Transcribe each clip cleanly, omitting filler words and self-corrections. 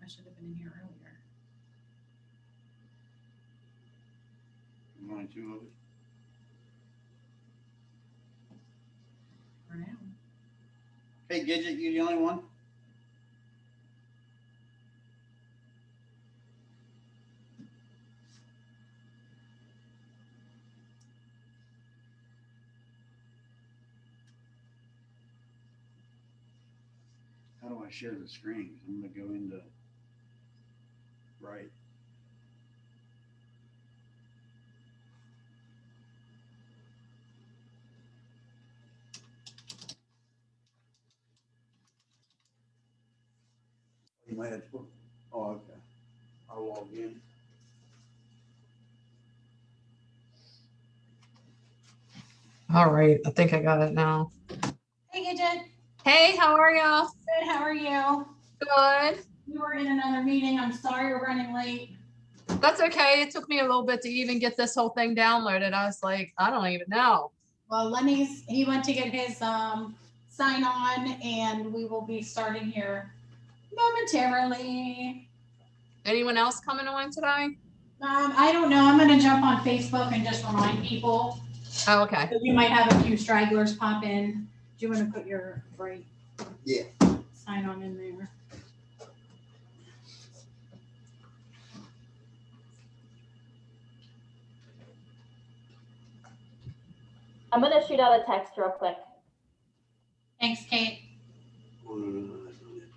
I should have been in here earlier. Only two of us. For now. Hey, Gidget, you the only one? How do I share the screen? I'm gonna go into right. You might have to. Oh, okay. I'll log in. All right, I think I got it now. Hey, Gidget. Hey, how are y'all? Good, how are you? Good. We were in another meeting. I'm sorry we're running late. That's okay. It took me a little bit to even get this whole thing downloaded. I was like, I don't even know. Well, Lenny's, he went to get his sign on, and we will be starting here momentarily. Anyone else coming on today? I don't know. I'm gonna jump on Facebook and just remind people. Oh, okay. So you might have a few stragglers pop in. Do you want to put your bright sign on in there? I'm gonna shoot out a text real quick. Thanks, Kate. Oh, no, that's not it.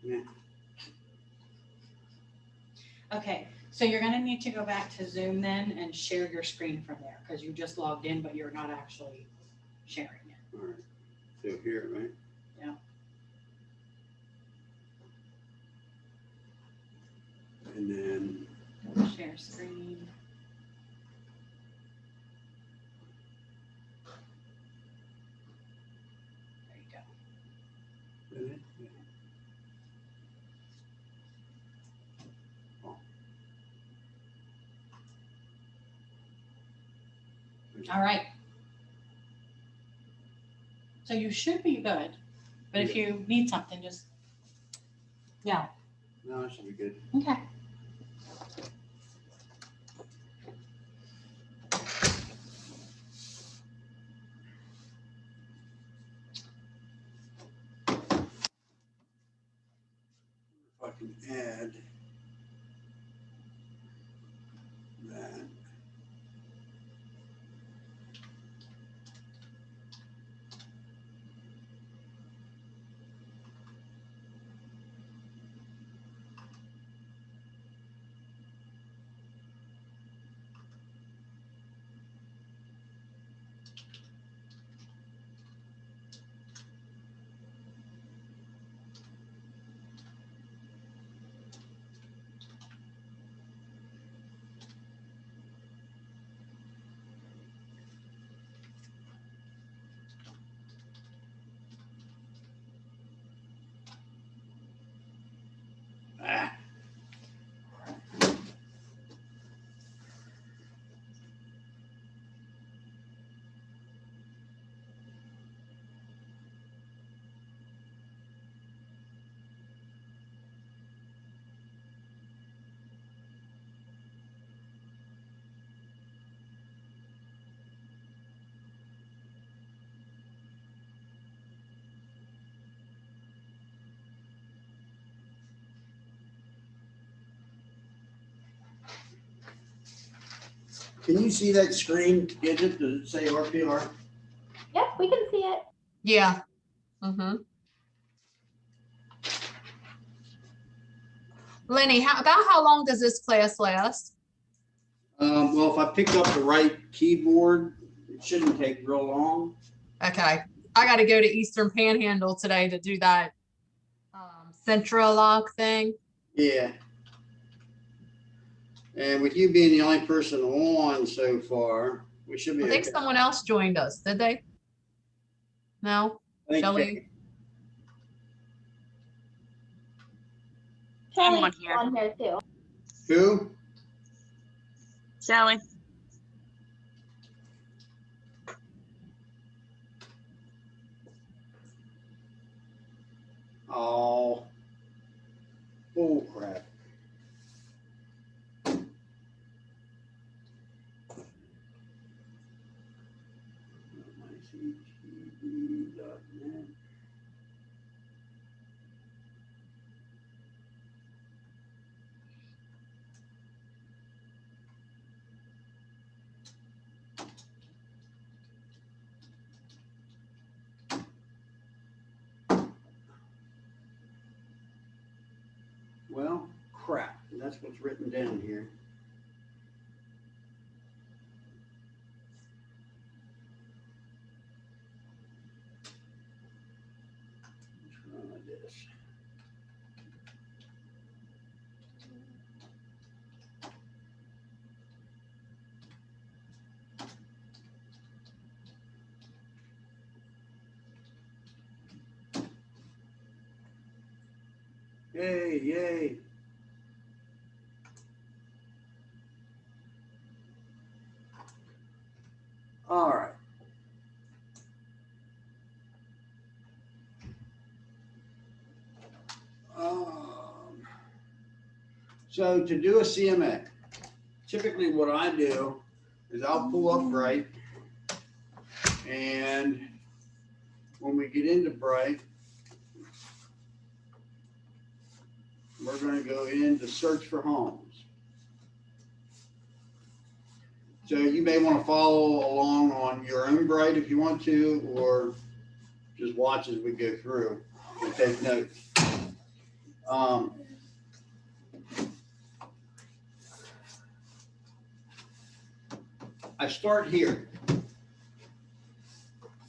Yeah. Okay, so you're gonna need to go back to Zoom then and share your screen from there because you just logged in, but you're not actually sharing it. All right. So here, right? Yeah. And then Share screen. There you go. All right. So you should be good, but if you need something, just, yeah. No, that should be good. Okay. If I can add that. Ah. Can you see that screen, Gidget? Does it say RPR? Yep, we can see it. Yeah. Mm-hmm. Lenny, about how long does this class last? Well, if I pick up the right keyboard, it shouldn't take real long. Okay. I got to go to Eastern Panhandle today to do that Central lock thing. Yeah. And with you being the only person on so far, we should be I think okay. someone else joined us, did they? No? I think Shelley? I'm Charlie's on here. on here too. Who? Sally. Oh. Oh, crap. MyCTV.net. Well, crap. That's what's written down here. Try this. Yay, yay. All right. So to do a CMA, typically what I do is I'll pull up Bright, and when we get into Bright, we're going to go into search for homes. So you may want to follow along on your own Bright if you want to, or just watch as we go through and take notes. I start here.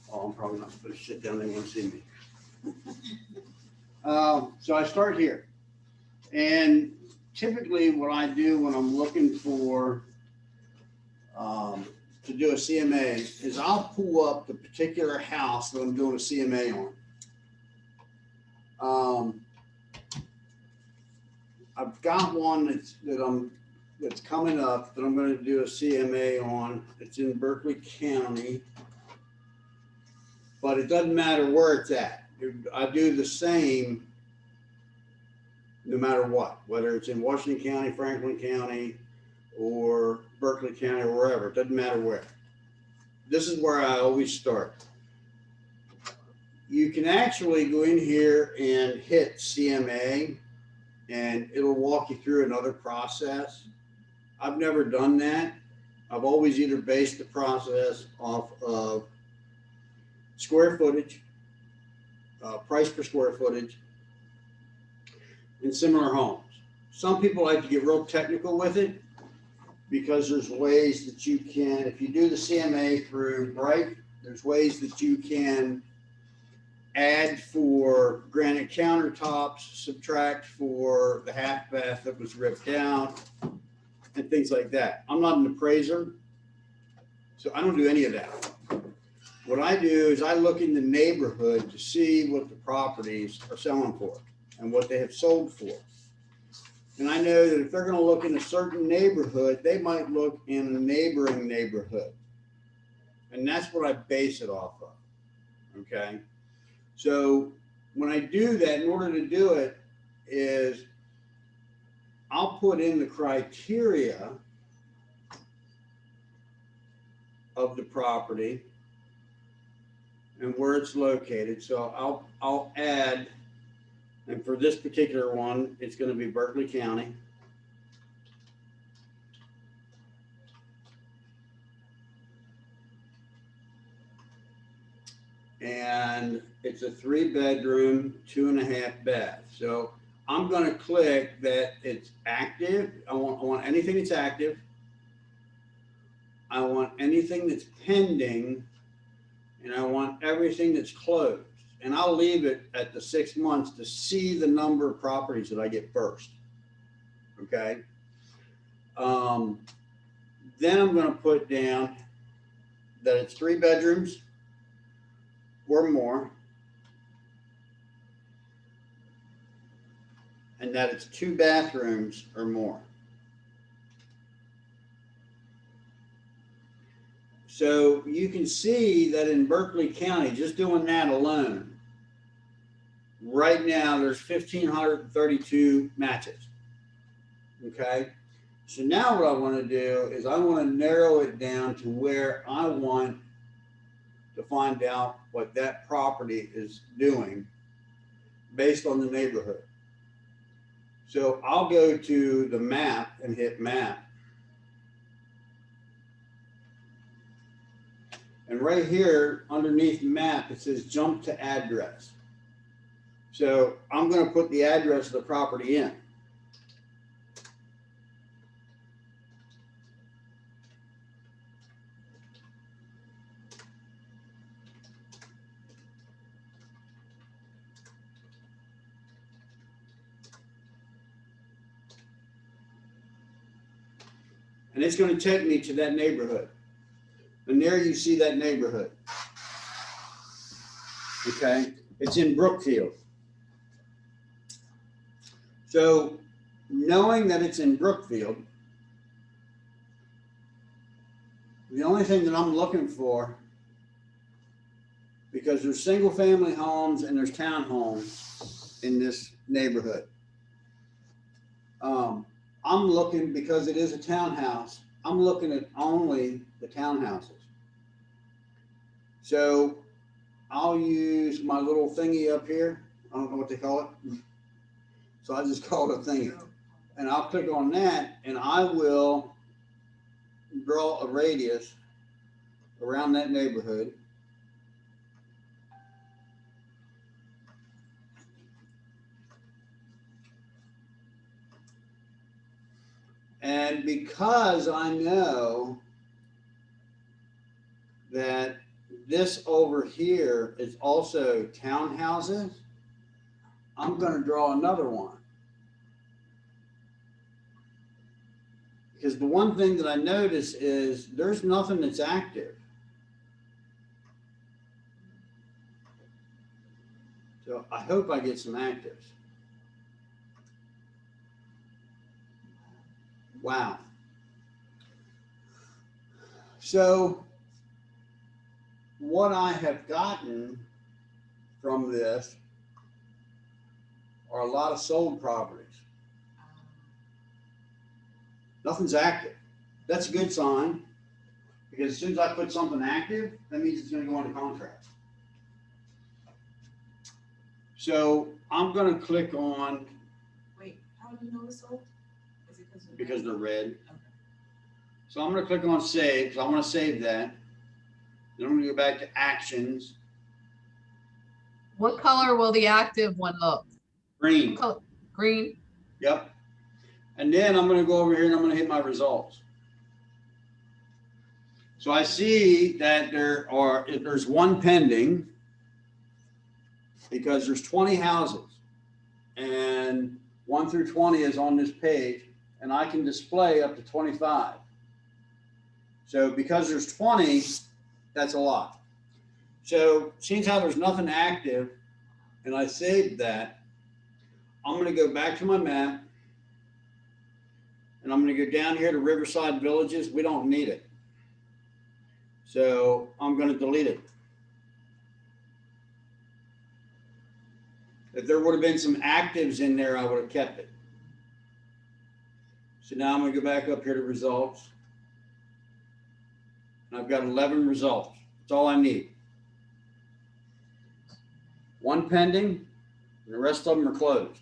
Oh, I'm probably not supposed to sit down. They want to see me. So I start here. And typically what I do when I'm looking for to do a CMA is I'll pull up the particular house that I'm doing a CMA on. I've got one that's coming up that I'm going to do a CMA on. It's in Berkeley County, but it doesn't matter where it's at. I do the same no matter what, whether it's in Washington County, Franklin County, or Berkeley County, or wherever. It doesn't matter where. This is where I always start. You can actually go in here and hit CMA, and it'll walk you through another process. I've never done that. I've always either based the process off of square footage, price per square footage, in similar homes. Some people like to get real technical with it because there's ways that you can, if you do the CMA through Bright, there's ways that you can add for granite countertops, subtract for the half bath that was ripped out, and things like that. I'm not an appraiser, so I don't do any of that. What I do is I look in the neighborhood to see what the properties are selling for and what they have sold for. And I know that if they're going to look in a certain neighborhood, they might look in a neighboring neighborhood. And that's what I base it off of. Okay. So when I do that, in order to do it, is I'll put in the criteria of the property and where it's located. So I'll add, and for this particular one, it's going to be Berkeley County. And it's a 3-bedroom, 2.5 bath. So I'm going to click that it's active. I want anything that's active. I want anything that's pending, and I want everything that's closed. And I'll leave it at the 6 months to see the number of properties that I get first. Okay. Then I'm going to put down that it's 3 bedrooms, or more, and that it's 2 bathrooms or more. So you can see that in Berkeley County, just doing that alone, right now there's 1,532 matches. Okay. So now what I want to do is I want to narrow it down to where I want to find out what that property is doing based on the neighborhood. So I'll go to the map and hit map. And right here underneath map, it says jump to address. So I'm going to put the address of the property in. And it's going to take me to that neighborhood. And there you see that neighborhood. Okay, it's in Brookfield. So knowing that it's in Brookfield, the only thing that I'm looking for, because there's single family homes and there's townhomes in this neighborhood. I'm looking, because it is a townhouse, I'm looking at only the townhouses. So I'll use my little thingy up here. I don't know what they call it. So I just call it a thingy. And I'll click on that and I will draw a radius around that neighborhood. And because I know that this over here is also townhouses, I'm going to draw another one. Because the one thing that I notice is there's nothing that's active. So I hope I get some actives. Wow. So what I have gotten from this are a lot of sold properties. Nothing's active. That's a good sign, because as soon as I put something active, that means it's going to go into contract. So I'm going to click on. Wait, how do you know it's sold? Is it Because they're red. Okay. So I'm going to click on save, because I want to save that. Then I'm going to go back to actions. What color will the active one look? Green. Color? Green? Yep. And then I'm going to go over here and I'm going to hit my results. So I see that there's one pending, because there's 20 houses and 1 through 20 is on this page, and I can display up to 25. So because there's 20, that's a lot. So seeing how there's nothing active and I saved that, I'm going to go back to my map and I'm going to go down here to Riverside Villages. We don't need it. So I'm going to delete it. If there would have been some actives in there, I would have kept it. So now I'm going to go back up here to results. And I've got 11 results. That's all I need. One pending, and the rest of them are closed.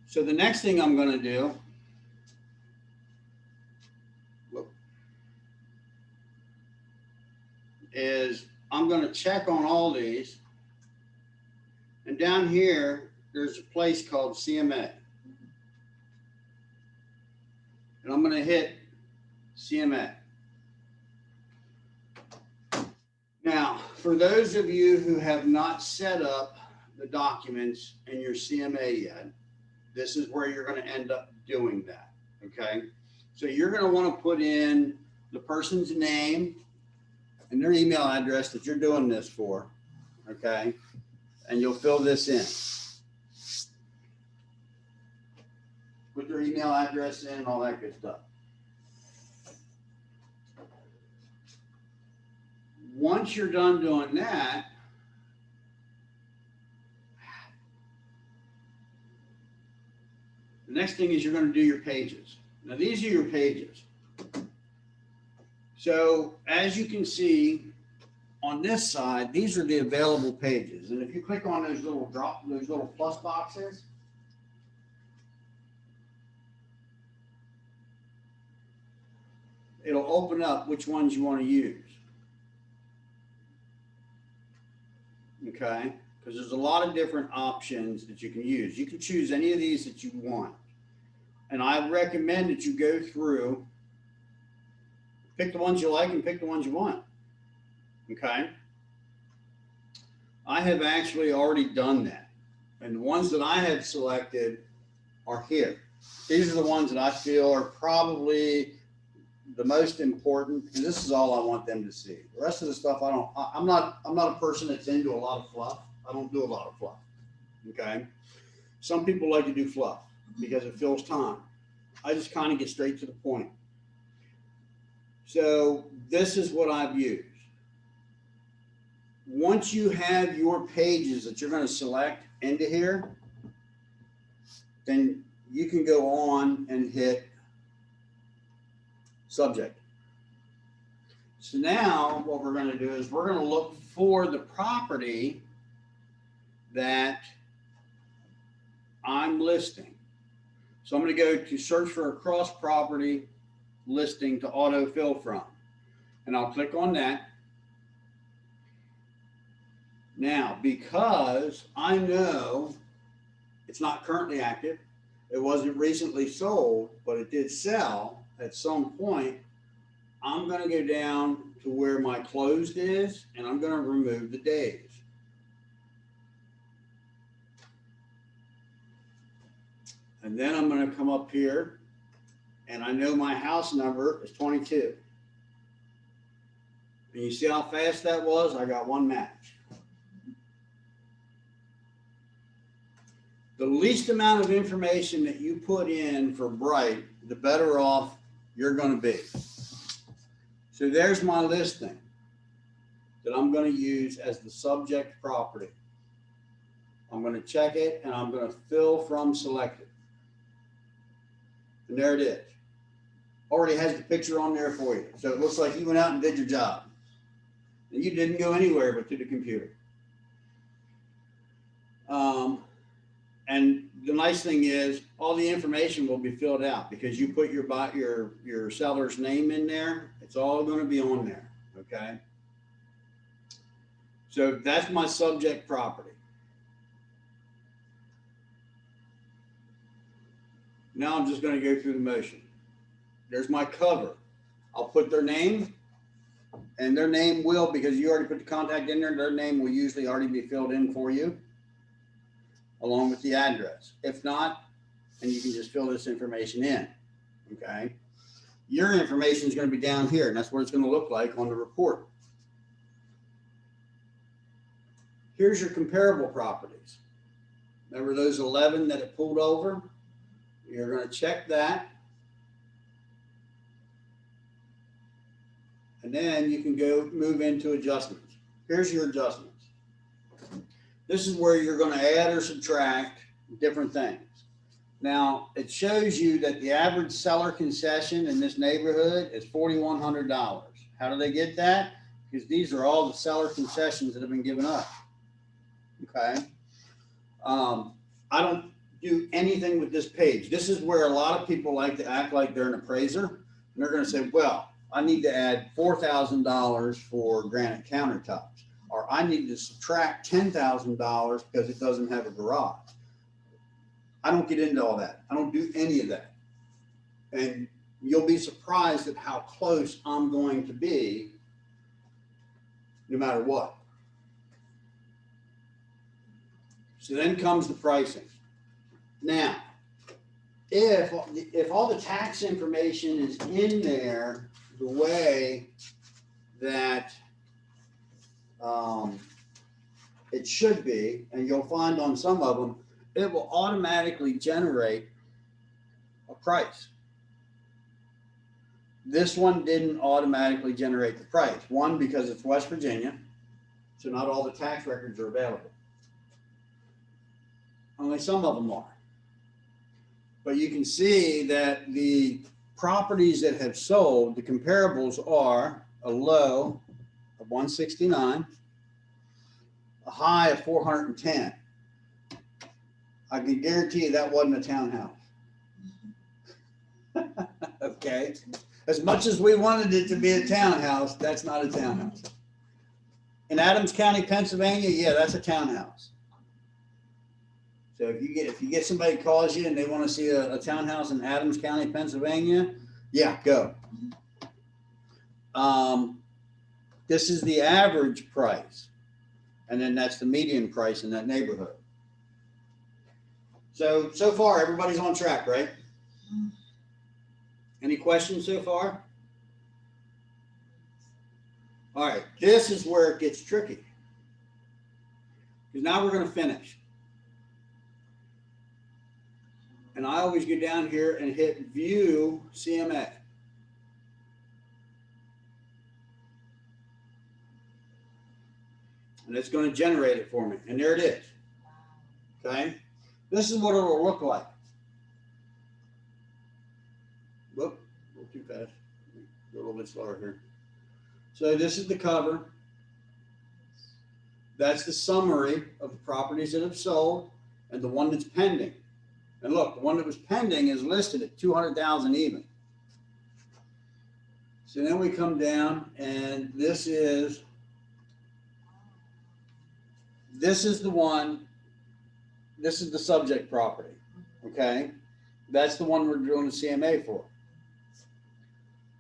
So the next thing I'm going to do, is I'm going to check on all these. And down here, there's a place called CMA. And I'm going to hit CMA. Now, for those of you who have not set up the documents in your CMA yet, this is where you're going to end up doing that, okay? So you're going to want to put in the person's name, and their email address that you're doing this for, okay? And you'll fill this in. Put their email address in, all that good stuff. Once you're done doing that, the next thing is you're going to do your pages. Now, these are your pages. So as you can see on this side, these are the available pages. And if you click on those little plus boxes, it'll open up which ones you want to use. Okay? Because there's a lot of different options that you can use. You can choose any of these that you want. And I recommend that you go through, pick the ones you like and pick the ones you want. Okay? I have actually already done that. And the ones that I have selected are here. These are the ones that I feel are probably the most important, because this is all I want them to see. The rest of the stuff, I'm not a person that's into a lot of fluff. I don't do a lot of fluff. Okay? Some people like to do fluff because it fills time. I just kind of get straight to the point. So this is what I've used. Once you have your pages that you're going to select into here, then you can go on and hit subject. So now what we're going to do is we're going to look for the property that I'm listing. So I'm going to go to search for a cross property listing to autofill from. And I'll click on that. Now, because I know it's not currently active, it wasn't recently sold, but it did sell at some point, I'm going to go down to where my closed is, and I'm going to remove the days. And then I'm going to come up here, and I know my house number is 22. And you see how fast that was? I got one match. The least amount of information that you put in for Bright, the better off you're going to be. So there's my listing that I'm going to use as the subject property. I'm going to check it, and I'm going to fill from selected. And there it is. Already has the picture on there for you. So it looks like you went out and did your job. And you didn't go anywhere but to the computer. And the nice thing is all the information will be filled out because you put your seller's name in there. It's all going to be on there. Okay. So that's my subject property. Now I'm just going to go through the motion. There's my cover. I'll put their name, and their name will, because you already put the contact in there, their name will usually already be filled in for you, along with the address. If not, then you can just fill this information in, okay? Your information is going to be down here, and that's what it's going to look like on the report. Here's your comparable properties. Remember those 11 that it pulled over? You're going to check that. And then you can go move into adjustments. Here's your adjustments. This is where you're going to add or subtract different things. Now, it shows you that the average seller concession in this neighborhood is $4,100. How do they get that? Because these are all the seller concessions that have been given up. Okay. I don't do anything with this page. This is where a lot of people like to act like they're an appraiser. And they're going to say, well, I need to add $4,000 for granite countertops, or I need to subtract $10,000 because it doesn't have a garage. I don't get into all that. I don't do any of that. And you'll be surprised at how close I'm going to be no matter what. So then comes the pricing. Now, if all the tax information is in there the way that It should be, and you'll find on some of them, it will automatically generate a price. This one didn't automatically generate the price. One, because it's West Virginia, so not all the tax records are available. Only some of them are. But you can see that the properties that have sold, the comparables are a low of 169, a high of 410. I can guarantee you that wasn't a townhouse. Okay. As much as we wanted it to be a townhouse, that's not a townhouse. In Adams County, Pennsylvania, yeah, that's a townhouse. So if you get somebody calls you and they want to see a townhouse in Adams County, Pennsylvania, yeah, go. This is the average price, and then that's the median price in that neighborhood. So far everybody's on track, right? Any questions so far? All right, this is where it gets tricky, because now we're going to finish. And I always go down here and hit View CMA. And it's going to generate it for me. And there it is. Okay. This is what it will look like. Whoop, a little too fast. Go a little bit slower here. So this is the cover. That's the summary of the properties that have sold and the one that's pending. And look, the one that was pending is listed at 200,000 even. So then we come down, and this is the one, this is the subject property, okay? That's the one we're doing the CMA for.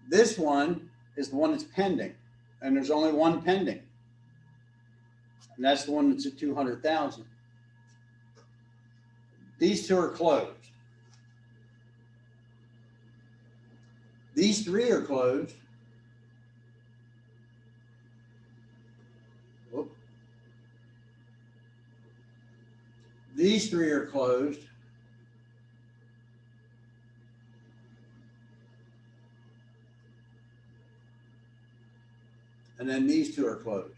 This one is the one that's pending, and there's only one pending. And that's the one that's at 200,000. These two are closed. These three are closed. Whoop. These three are closed. And then these two are closed.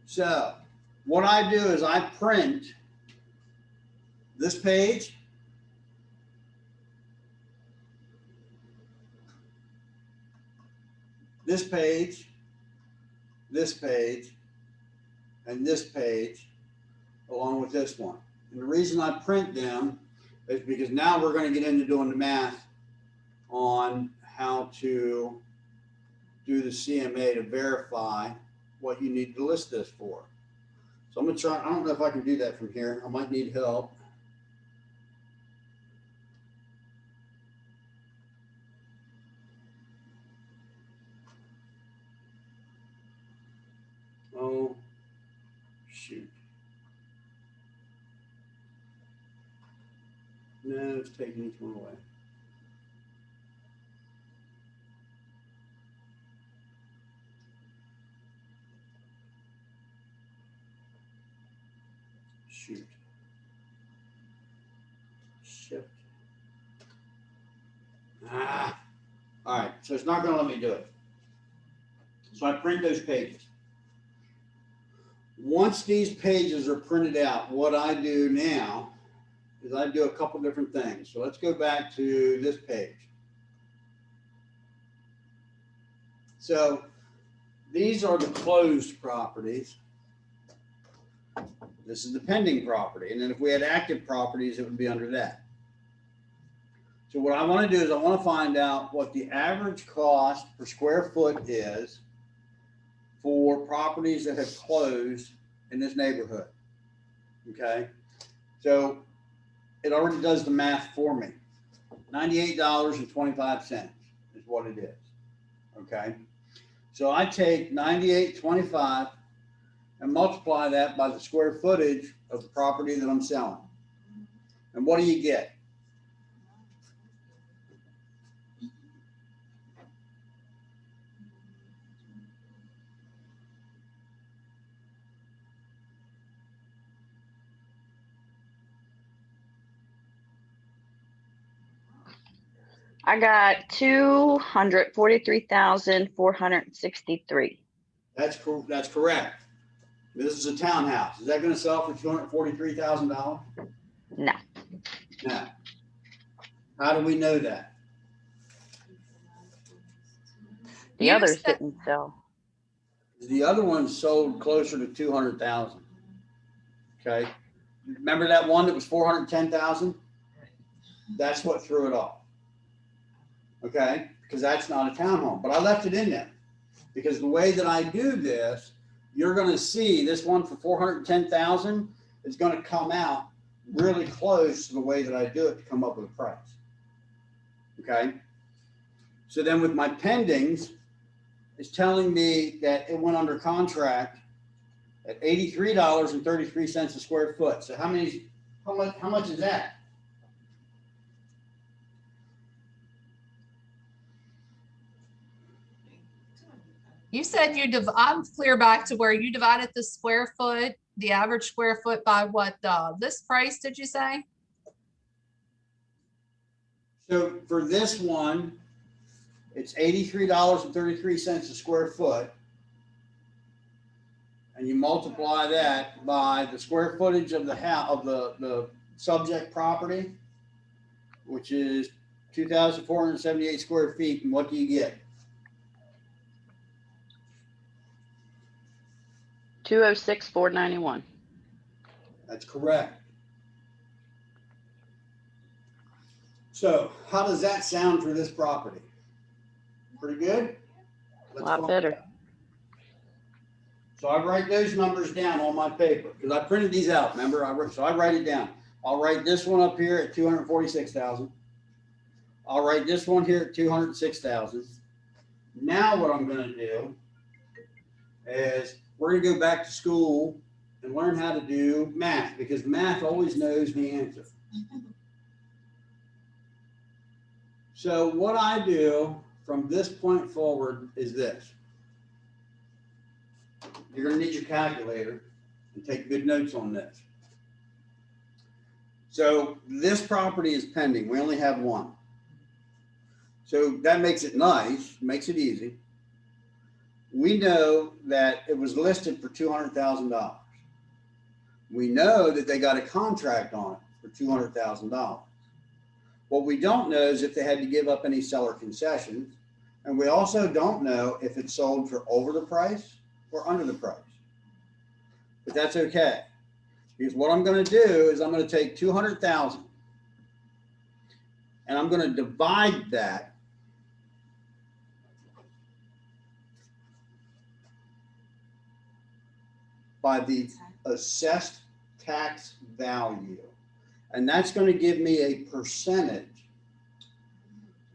So what I do is I print this page, this page, this page, and this page, along with this one. And the reason I print them is because now we're going to get into doing the math on how to do the CMA to verify what you need to list this for. So I'm going to try, I don't know if I can do that from here. I might need help. Oh, shoot. No, it's taking each one away. Shoot. Shift. All right, so it's not going to let me do it. So I print those pages. Once these pages are printed out, what I do now is I do a couple different things. So let's go back to this page. So these are the closed properties. This is the pending property. And then if we had active properties, it would be under that. So what I want to do is I want to find out what the average cost per square foot is for properties that have closed in this neighborhood. Okay. So it already does the math for me. $98.25 is what it is. Okay. So I take $98.25 and multiply that by the square footage of the property that I'm selling. And what do you get? I got 243,463. That's correct. This is a townhouse. Is that gonna sell for $243,000? No. No. How do we know that? The You others said- didn't sell. The other one sold closer to 200,000. Okay. Remember that one that was 410,000? That's what threw it off. Okay, because that's not a townhome, but I left it in there because the way that I do this, you're going to see this one for 410,000 is going to come out really close to the way that I do it to come up with a price. Okay. So then with my pendings, it's telling me that it went under contract at $83.33 a square foot. So how much is that? You said I'm clear back to where you divided the square foot, the average square foot by what, this price, did you say? So for this one, it's $83.33 a square foot. And you multiply that by the square footage of the house, of the subject property, which is 2,478 square feet. And what do you get? 206,491. That's correct. So how does that sound for this property? Pretty good? A lot better. So I write those numbers down on my paper because I printed these out. Remember, so I write it down. I'll write this one up here at 246,000. I'll write this one here at 206,000. Now what I'm going to do is we're going to go back to school and learn how to do math because math always knows the answer. So what I do from this point forward is this. You're going to need your calculator and take good notes on this. So this property is pending. We only have one. So that makes it nice, makes it easy. We know that it was listed for $200,000. We know that they got a contract on it for $200,000. What we don't know is if they had to give up any seller concessions. And we also don't know if it sold for over the price or under the price. But that's okay. Because what I'm going to do is I'm going to take 200,000 and I'm going to divide that by the assessed tax value. And that's going to give me a percentage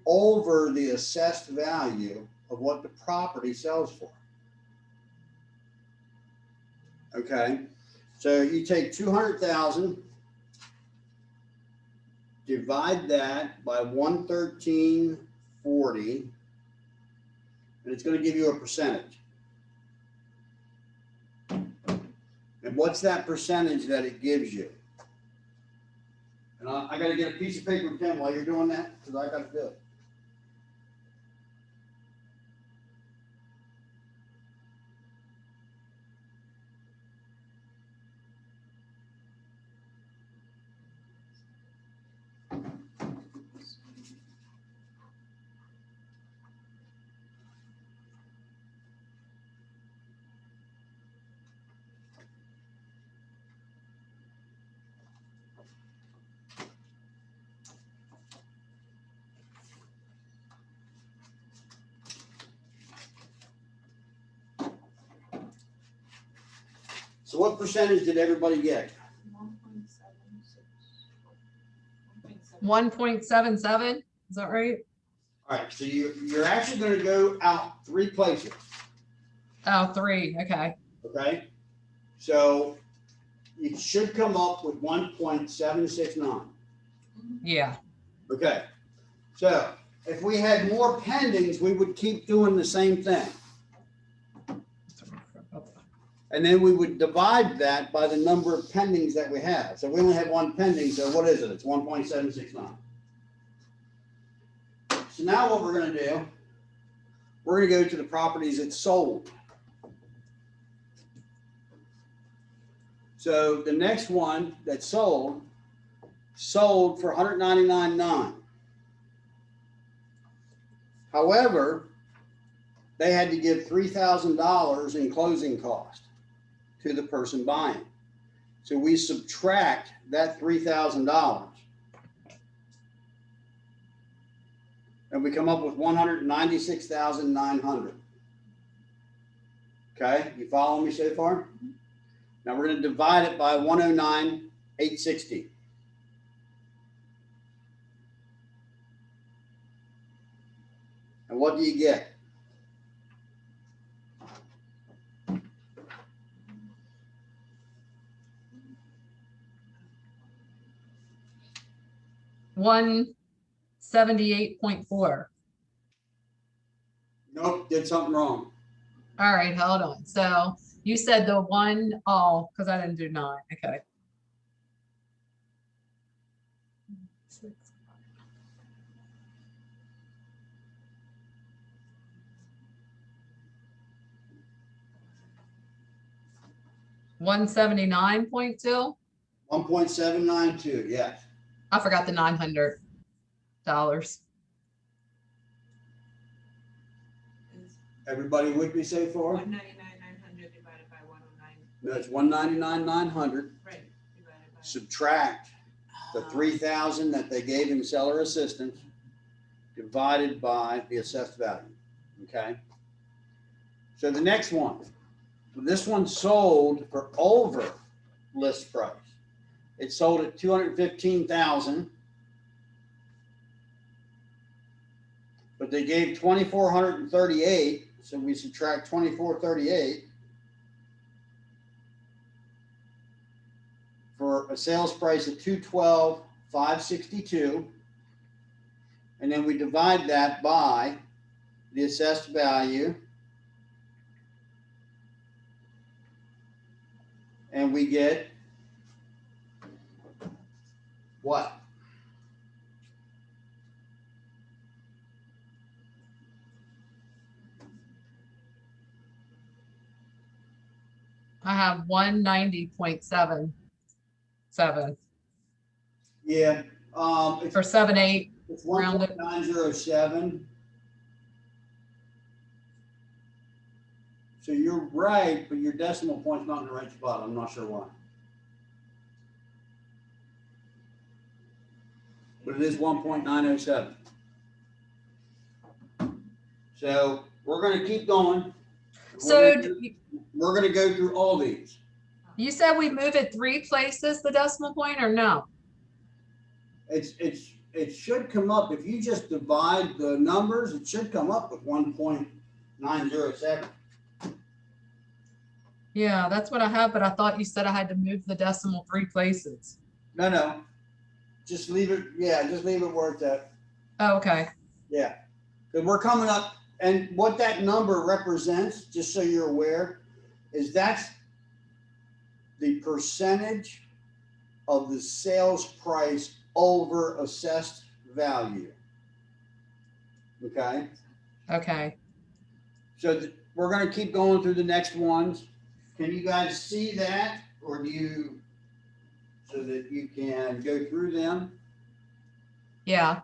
over the assessed value of what the property sells for. Okay, so you take 200,000, divide that by 113.40, and it's going to give you a percentage. And what's that percentage that it gives you? And I got to get a piece of paper and pen while you're doing that because I got to do it. So what percentage did everybody get? 1.77, is that right? All right, so you're actually going to go out 3 places. Oh, 3, okay. Okay, so you should come up with 1.769. Yeah. Okay, so if we had more pendings, we would keep doing the same thing. And then we would divide that by the number of pendings that we have. So we only have 1 pending, so what is it? It's 1.769. So now what we're gonna do, we're gonna go to the properties that sold. So the next one that sold for $199,900. However, they had to give $3,000 in closing cost to the person buying. So we subtract that $3,000 and we come up with $196,900. Okay, you follow me so far? Now we're going to divide it by 109,860. And what do you get? $178.4. Nope, did something wrong. All right, hold on. So you said the one, oh, because I didn't do 9. Okay. $179.2. 1.792, yes. I forgot the $900. Everybody with me so far? 199,900 divided by 109. No, it's 199,900. Right. Divided by. Subtract the 3,000 that they gave in seller assistance divided by the assessed value. Okay. So the next one, this one sold for over list price. It sold at 215,000, but they gave 2,438. So we subtract 2,438 for a sales price of 212,562, and then we divide that by the assessed value, and we get what? I have 190.77 Yeah, or it's 78. it's rounded. 1.907. So you're right, but your decimal point's not in the right spot. I'm not sure why. But it is 1.907. So we're going to keep going. So We're going to go through all these. you said we move it 3 places, the decimal point, or no? It should come up, if you just divide the numbers, it should come up with 1.907. Yeah, that's what I have, but I thought you said I had to move the decimal 3 places. No, just leave it. Yeah, just leave it where it's at. Oh, okay. Yeah, because we're coming up, and what that number represents, just so you're aware, is that's the percentage of the sales price over assessed value. Okay, Okay. so we're going to keep going through the next ones. Can you guys see that, or do you, so that you can go through them? Yeah.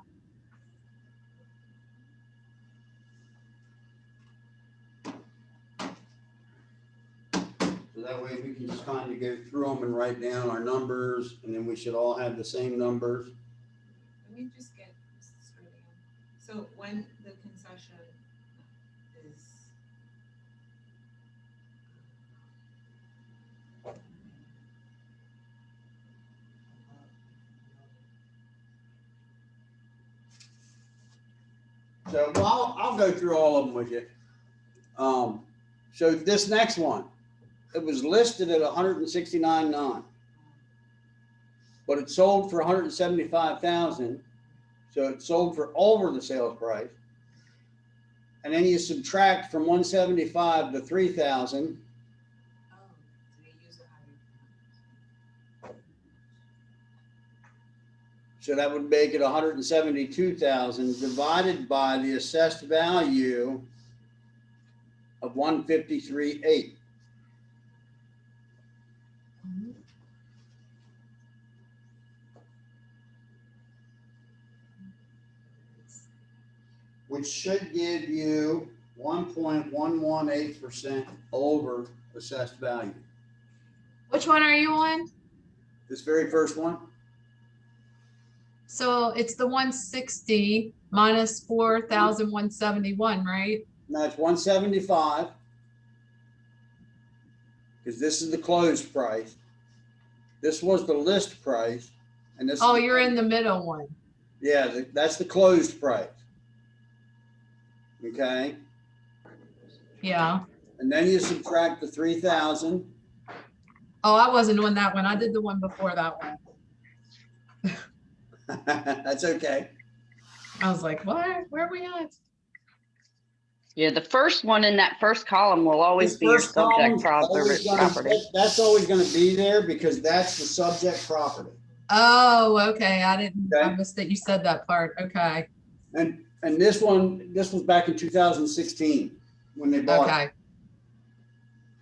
So that way we can just kind of go through them and write down our numbers, and then we should all have the same numbers. Let me just get this straight again. So when the concession is. So well, I'll go through all of them with you. So this next one, it was listed at 169,900, but it sold for 175,000. So it sold for over the sales price. And then you subtract from 175 to 3,000. Oh, so they use the higher. So that would make it 172,000 divided by the assessed value of 153,800. Which should give you 1.118% over assessed value. Which one are you on? This very first one, So it's the 160 minus 4,171, right? now it's 175. Because this is the closed price. This was the list price. And this. Oh, is you're in the middle one. Yeah, that's the closed price. Okay. Yeah. And then you subtract the 3,000. Oh, I wasn't on that one. I did the one before that one. That's okay. I was like, what? Where are we at? Yeah, the first one in that first column will always This be your first column's subject always property. that's always going to be there because that's the subject property. Oh, okay. I didn't, I Okay. missed that you said that part. Okay. And this was back in 2016 when they bought it. Okay.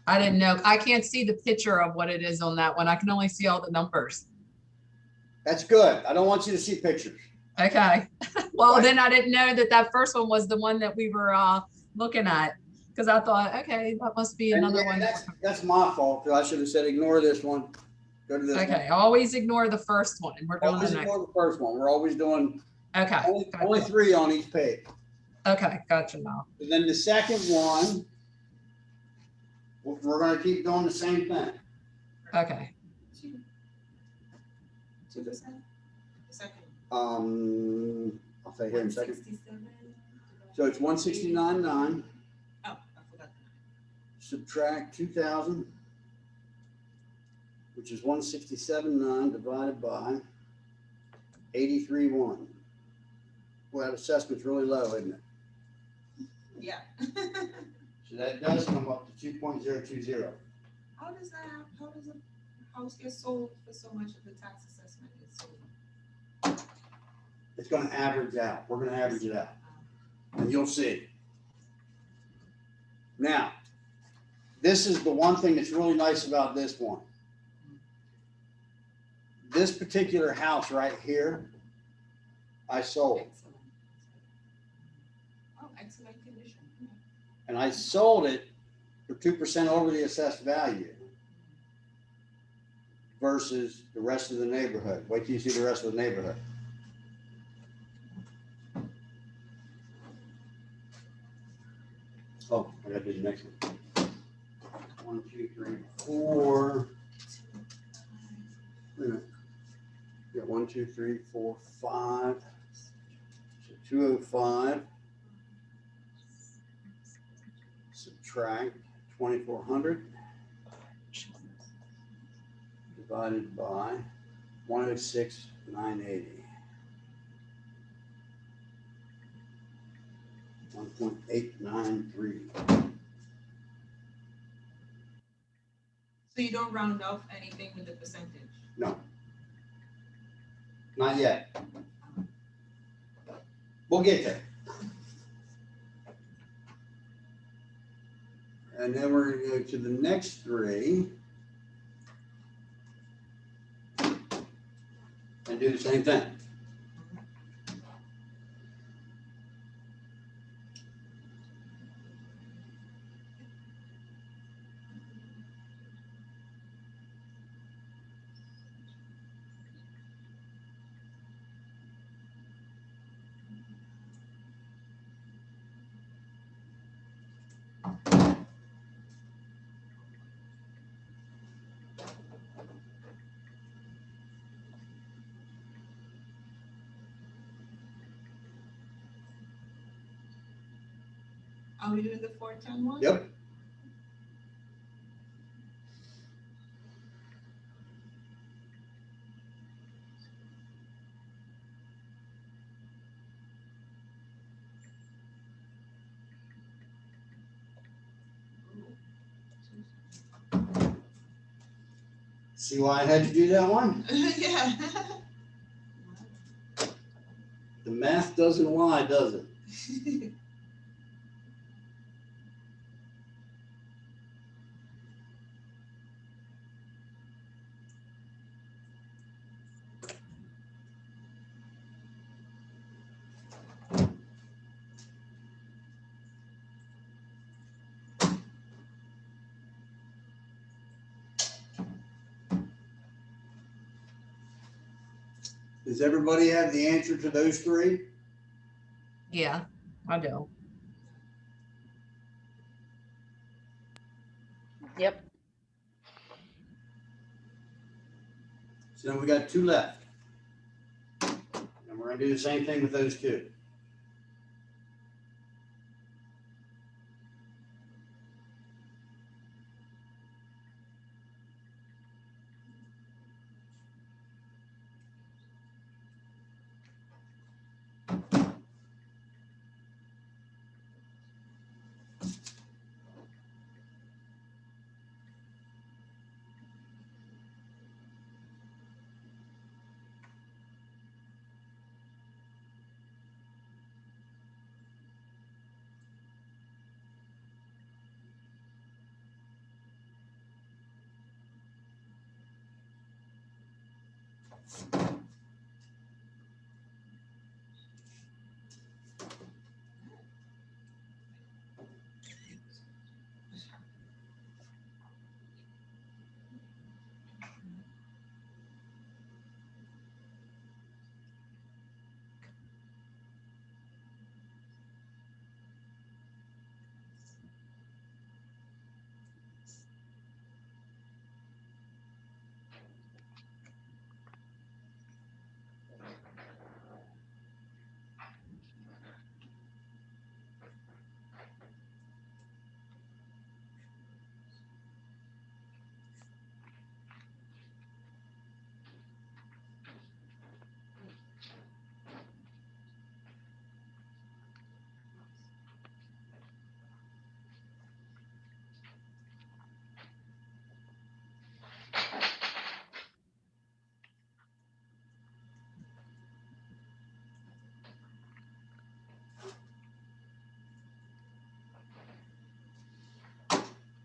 I didn't know. I can't see the picture of what it is on that one. I can only see all the numbers. That's good. I don't want you to see pictures. Okay. Well, Right. then I didn't know that first one was the one that we were looking at, because I thought, okay, that must be And another yeah, one. that's my fault. I should have said ignore this one. Go to this one. Okay. Always ignore the first one. We're doing Always the next. ignore the first one. We're always doing Okay. only 3 on each page. Okay. Gotcha now. And then the second one, we're going to keep doing the same thing. Okay. 2%? The second. I'll say here in a second. 167 So it's 169.9. Oh, I forgot the 9. Subtract 2,000, which is 167.9 divided by 83.1. Well, that assessment's really low, isn't it? Yeah. So that does come up to 2.020. How does a house get sold for so much of the tax assessment is sold? It's going to average out. We're going to average it out, and you'll see. Now, this is the one thing that's really nice about this one. This particular house right here, I sold. Excellent. Oh, excellent condition. Yeah. And I sold it for 2% over the assessed value versus the rest of the neighborhood. Wait till you see the rest of the neighborhood. Oh, I gotta do the next one. 1, 2, 3, 4. Wait a minute. We got 1, 2, 3, 4, 5. So 205. Subtract 2,400 divided by 106,980. 1.893. So you don't round off anything with the percentage? No. Not yet. We'll get there. And then we're going to go to the next 3 and do the same thing. Are we doing the 410 one? Yep. See why I had to do that one? Yeah. The math doesn't lie, does it? Does everybody have the answer to those three? Yeah, I do. Yep. So then we got two left. And we're gonna do the same thing with those two.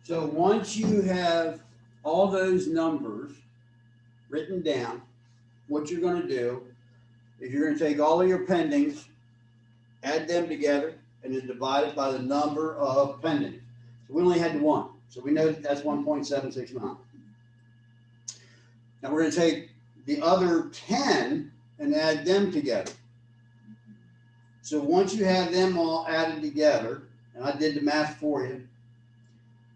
So once you have all those numbers written down, what you're gonna do is you're gonna take all of your pendings, add them together, and then divide it by the number of pendings. So we only had one, so we know that that's 1.769. Now we're gonna take the other 10 and add them together. So once you have them all added together, and I did the math for you,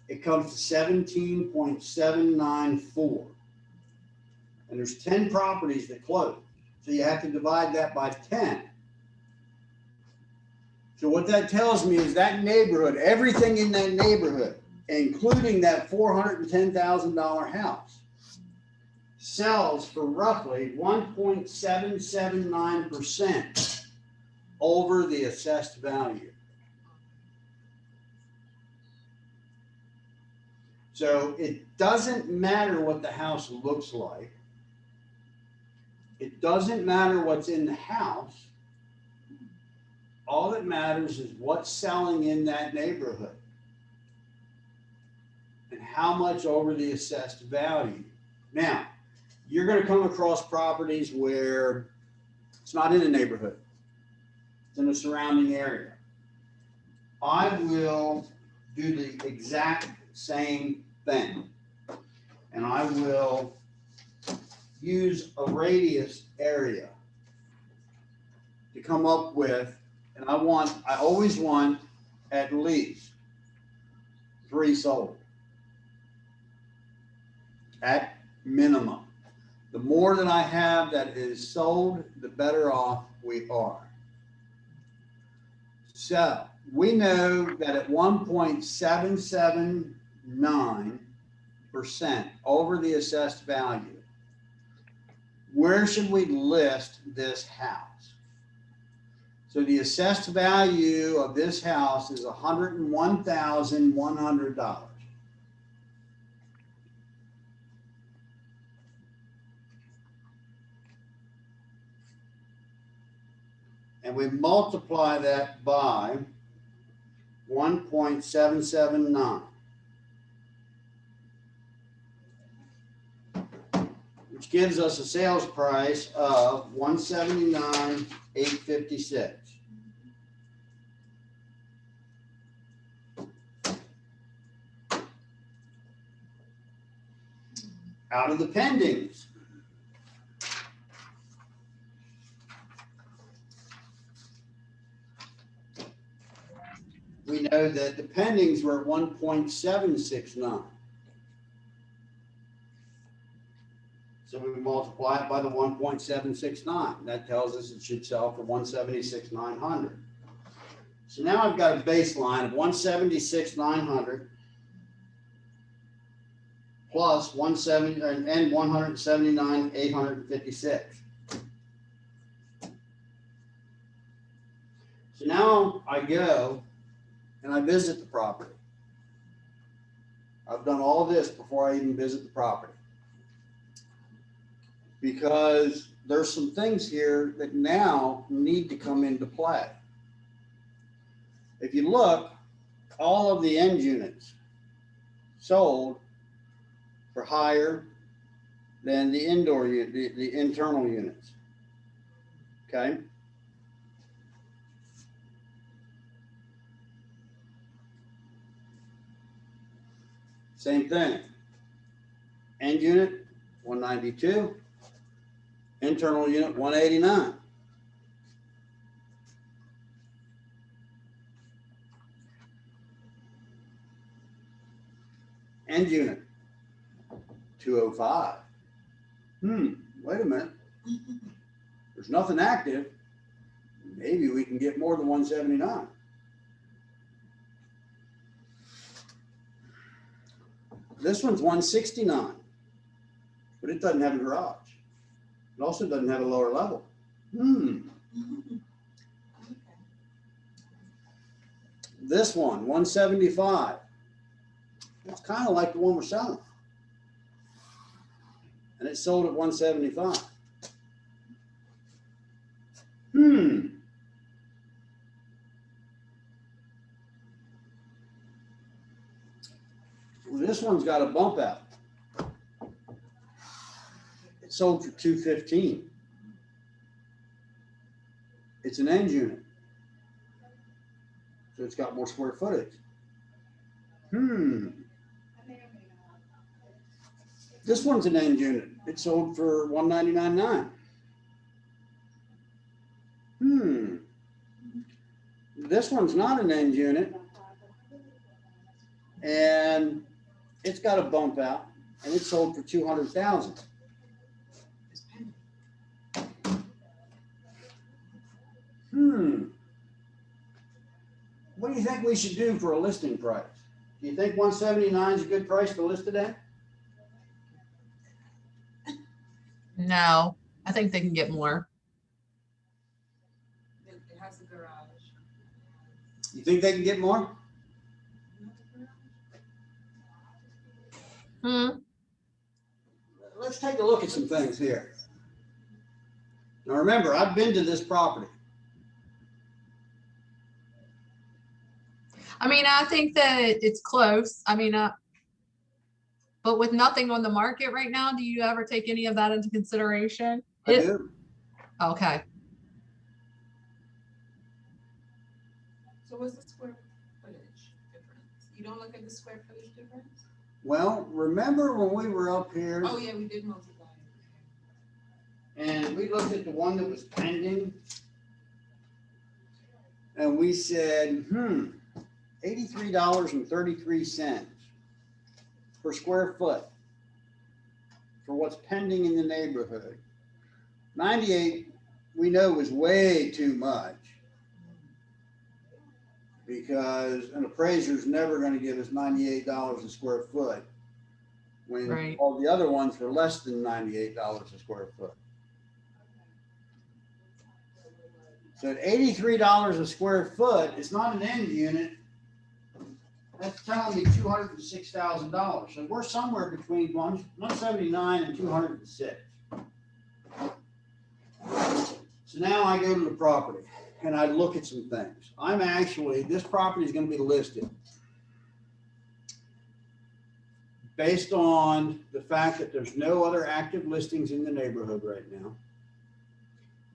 it comes to 17.794. And there's 10 properties that close. So you have to divide that by 10. So what that tells me is that neighborhood, everything in that neighborhood, including that $410,000 house, sells for roughly 1.779% over the assessed value. So it doesn't matter what the house looks like. It doesn't matter what's in the house. All that matters is what's selling in that neighborhood and how much over the assessed value. Now, you're going to come across properties where it's not in a neighborhood. It's in a surrounding area. I will do the exact same thing. And I will use a radius area to come up with, and I always want at least 3 sold at minimum. The more that I have that is sold, the better off we are. So we know that at 1.779% over the assessed value, where should we list this house? So the assessed value of this house is $101,100. and we multiply that by 1.779, which gives us a sales price of 179,856. Out of the pendings, we know that the pendings were at 1.769. So we multiply it by the 1.769. That tells us it should sell for 176,900. So now I've got a baseline of 176,900 plus 179,856. So now I go and I visit the property. I've done all of this before I even visit the property, because there's some things here that now need to come into play. If you look, all of the end units sold for higher than the indoor, the internal units. Okay. Same thing. End unit, 192. Internal unit, 189. End unit, 205. Wait a minute. There's nothing active. Maybe we can get more than 179. This one's 169, but it doesn't have a garage. It also doesn't have a lower level. This one, 175. It's kind of like the one we're selling. And it sold at 175. Well, this one's got a bump out. It sold for 215. It's an end unit. So it's got more square footage. This one's an end unit. It sold for 199.9. This one's not an end unit, and it's got a bump out, and it sold for 200,000. What do you think we should do for a listing price? Do you think 179 is a good price to list it at? No, I think they can get more. It has a garage. You think they can get more? Let's take a look at some things here. Now remember, I've been to this property. I mean, I think that it's close. I mean, but with nothing on the market right now, do you ever take any of that into consideration? I do. Okay. So what's the square footage difference? You don't look at the square footage difference? Well, remember when we were up here Oh, yeah, we did multiply. and we looked at the one that was pending, and we said, $83.33 per square foot for what's pending in the neighborhood. 98, we know, is way too much, because an appraiser's never going to give us $98 a square foot when Right. all the other ones were less than $98 a square foot. So at $83 a square foot, it's not an end unit. That's telling me $206,000. So we're somewhere between 179 and 206. So now I go to the property. and I look at some things. This property is gonna be listed based on the fact that there's no other active listings in the neighborhood right now.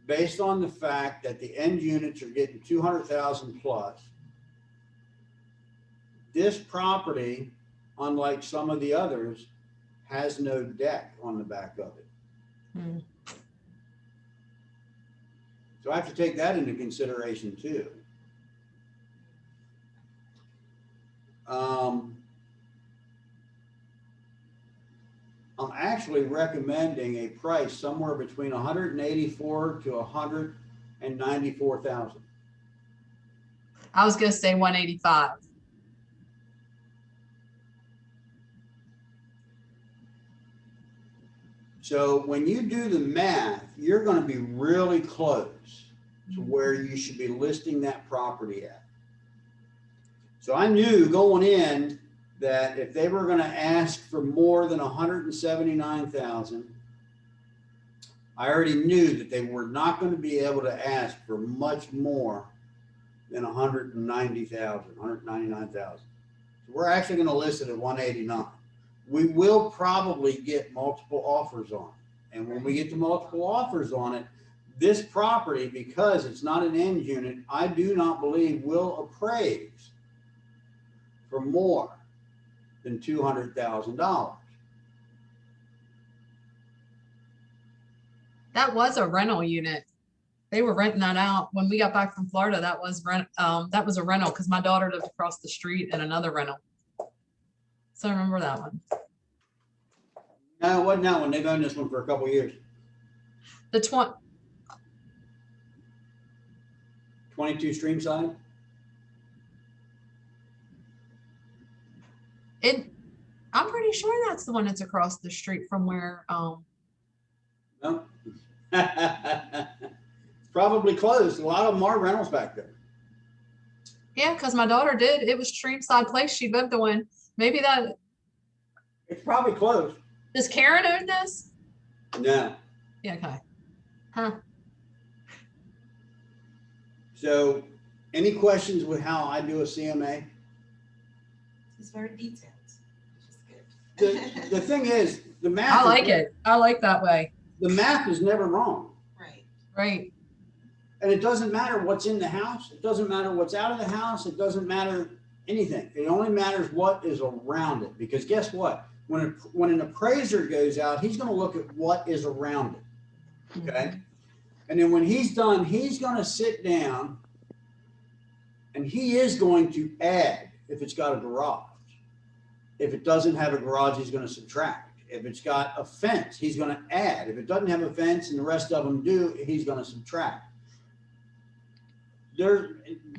Based on the fact that the end units are getting 200,000 plus. This property, unlike some of the others, has no deck on the back of it. Hmm. So I have to take that into consideration too. I'm actually recommending a price somewhere between 184 to 194,000. I was gonna say 185. So when you do the math, you're going to be really close to where you should be listing that property at. So I knew going in that if they were going to ask for more than 179,000, I already knew that they were not going to be able to ask for much more than 190,000, 199,000. So we're actually going to list it at 189. We will probably get multiple offers on it. And when we get to multiple offers on it, this property, because it's not an end unit, I do not believe will appraise for more than $200,000. That was a rental unit. They were renting that out when we got back from Florida. That was a rental because my daughter lived across the street in another rental. So I remember that one. No, it wasn't that one. They've owned this one for a couple of years. The 22 Streamside. I'm pretty sure that's the one that's across the street from where No. Probably closed. A lot of them are rentals back there. yeah, because my daughter did. It was Streamside Place she lived on. Maybe that It's probably closed. does Karen own this? No. Yeah, okay. Huh. So any questions with how I do a CMA? It's very detailed, which is good. The thing is, the math. I like it. I like that way. The math is never wrong. Right. Right. And it doesn't matter what's in the house. It doesn't matter what's out of the house. It doesn't matter anything. It only matters what is around it. Because guess what? When an appraiser goes out, he's going to look at what is around it. Okay. And then when he's done, he's going to sit down and he is going to add if it's got a garage. If it doesn't have a garage, he's going to subtract. If it's got a fence, he's going to add. If it doesn't have a fence and the rest of them do, he's going to subtract.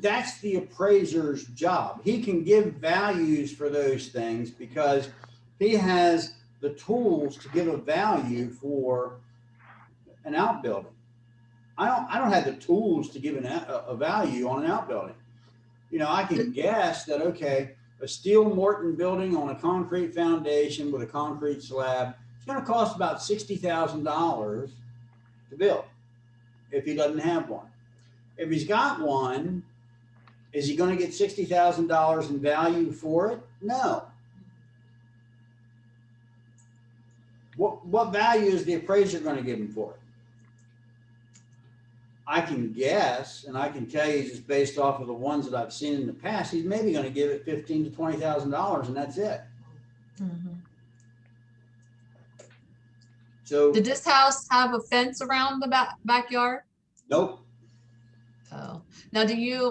That's the appraiser's job. He can give values for those things because he has the tools to give a value for an outbuilding. I don't have the tools to give a value on an outbuilding. You know, I can guess that, okay, a steel Morton building on a concrete foundation with a concrete slab, it's going to cost about $60,000 to build if he doesn't have one. If he's got one, is he going to get $60,000 in value for it? No. What value is the appraiser going to give him for it? I can guess, and I can tell you just based off of the ones that I've seen in the past, he's maybe going to give it $15,000 to $20,000, and that's it. Mm-hmm. So Did this house have a fence around the backyard? nope. Oh, now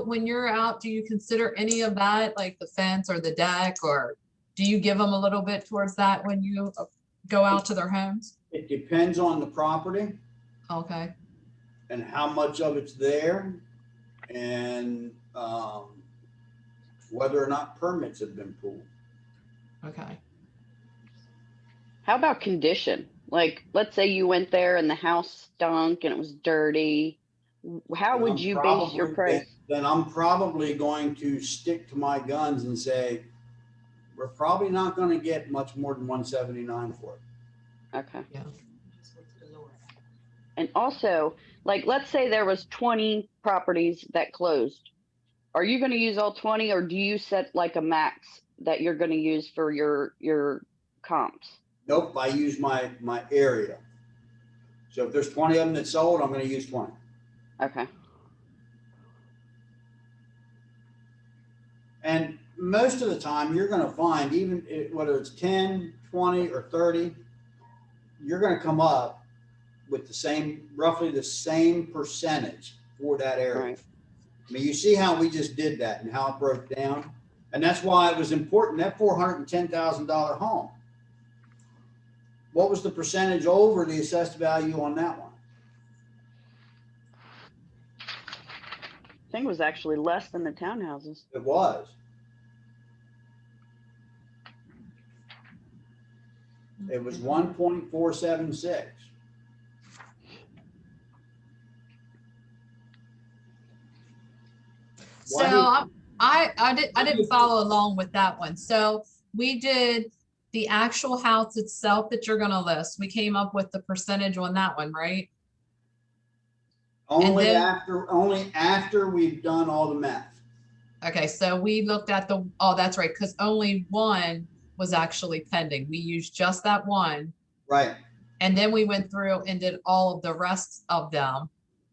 when you're out, do you consider any of that, like the fence or the deck, or do you give them a little bit towards that when you go out to their homes? It depends on the property Okay. and how much of it's there, and whether or not permits have been pulled. Okay. How about condition? Like, let's say you went there and the house stunk and it was dirty. How And would I'm you base your price? Then I'm probably going to stick to my guns and say, we're probably not going to get much more than 179 for it. Okay. Yeah. Just go to the lower end. And also, like, let's say there was 20 properties that closed. Are you gonna use all 20, or do you set like a max that you're gonna use for your comps? Nope, I use my area. So if there's 20 of them that sold, I'm gonna use 20. Okay. And most of the time, you're gonna find, even whether it's 10, 20, or 30, you're gonna come up with the same, roughly the same percentage for that area. Right. I mean, you see how we just did that and how it broke down? And that's why it was important, that $410,000 home. What was the percentage over the assessed value on that one? I think it was actually less than the townhouses. It was. It was 1.476. Why So I didn't follow along with that one. So we did the actual house itself that you're gonna list. We came up with the percentage on that one, right? Only then- after we've done all the math. Okay, so we looked at oh, that's right, because only one was actually pending. We used just that one. Right, And then we went through and did all of the rest of them.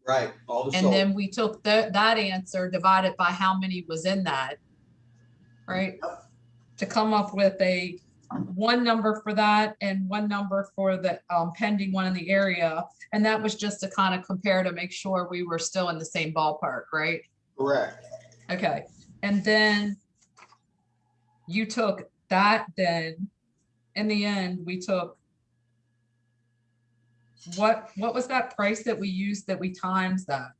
right, all the And sold. then we took that answer, divided by how many was in that, right? To come up with one number for that and one number for the pending one in the area. And that was just to kind of compare to make sure we were still in the same ballpark, right? Correct. Okay, and then you took that, then in the end, we took what was that price that we used, that we times that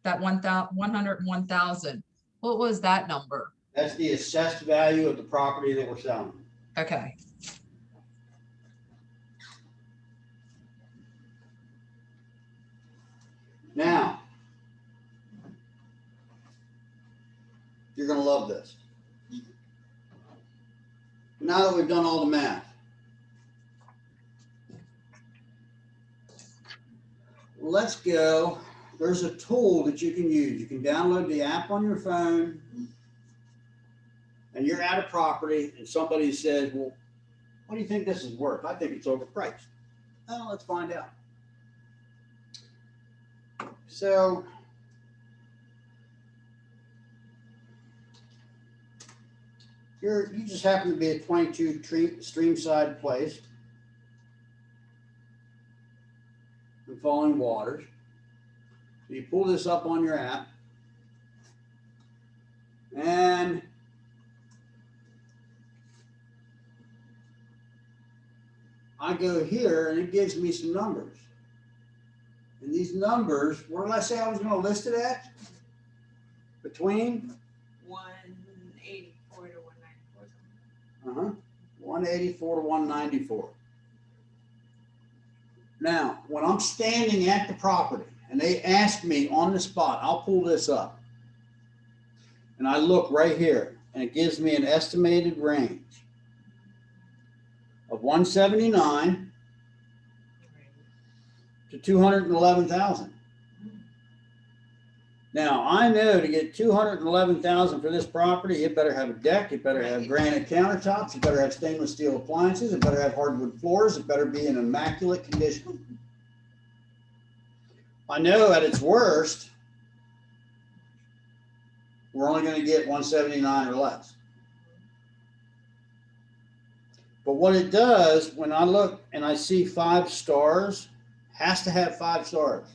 101,000? What was that number? That's the assessed value of the property that we're selling. Okay, Now, you're gonna love this. Now that we've done all the math, let's go. There's a tool that you can use. You can download the app on your phone, and you're at a property and somebody says, well, what do you think this is worth? I think it's overpriced. Well, let's find out. So you just happen to be at 22 Streamside Place in Falling Waters. So you pull this up on your app, and I go here and it gives me some numbers. And these numbers, where did I say I was going to list it at? Between 184 to 194. 184 to 194. Now, when I'm standing at the property and they ask me on the spot, I'll pull this up. And I look right here and it gives me an estimated range of 179 to 211,000. Now, I know to get 211,000 for this property, it better have a deck, it better have granite countertops, it better have stainless steel appliances, it better have hardwood floors, it better be in immaculate condition. I know at its worst, we're only going to get 179 or less. But what it does, when I look and I see 5 stars, has to have 5 stars.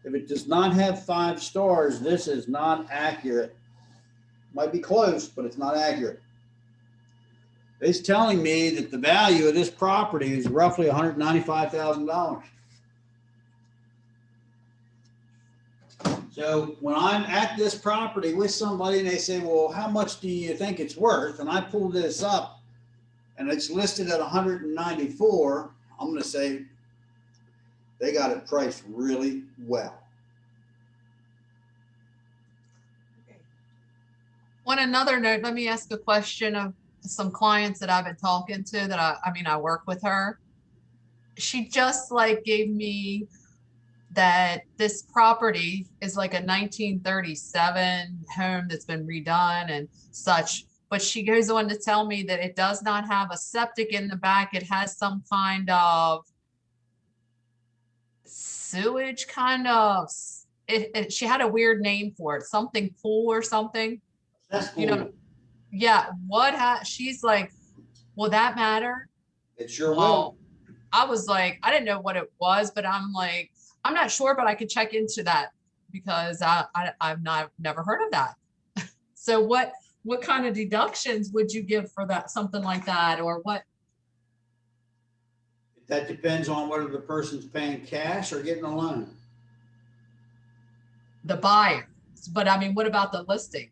If it does not have 5 stars, this is not accurate. Might be close, but it's not accurate. It's telling me that the value of this property is roughly $195,000. So when I'm at this property with somebody and they say, well, how much do you think it's worth? And I pull this up and it's listed at 194, I'm going to say they got it priced really well. Okay. on another note, let me ask a question of some clients that I've been talking to that I work with her. she just like gave me that this property is like a 1937 home that's been redone and such. But she goes on to tell me that it does not have a septic in the back. It has some kind of sewage kind of, she had a weird name for it, something pool or something. That's You know, cool. yeah, she's like, will that matter? It sure will. Well, I was like, I didn't know what it was, but I'm like, I'm not sure, but I could check into that because I've never heard of that. So what kind of deductions would you give for that, something like that, or what? That depends on whether the person's paying cash or getting a loan. The buyer, but I mean, what about the listing?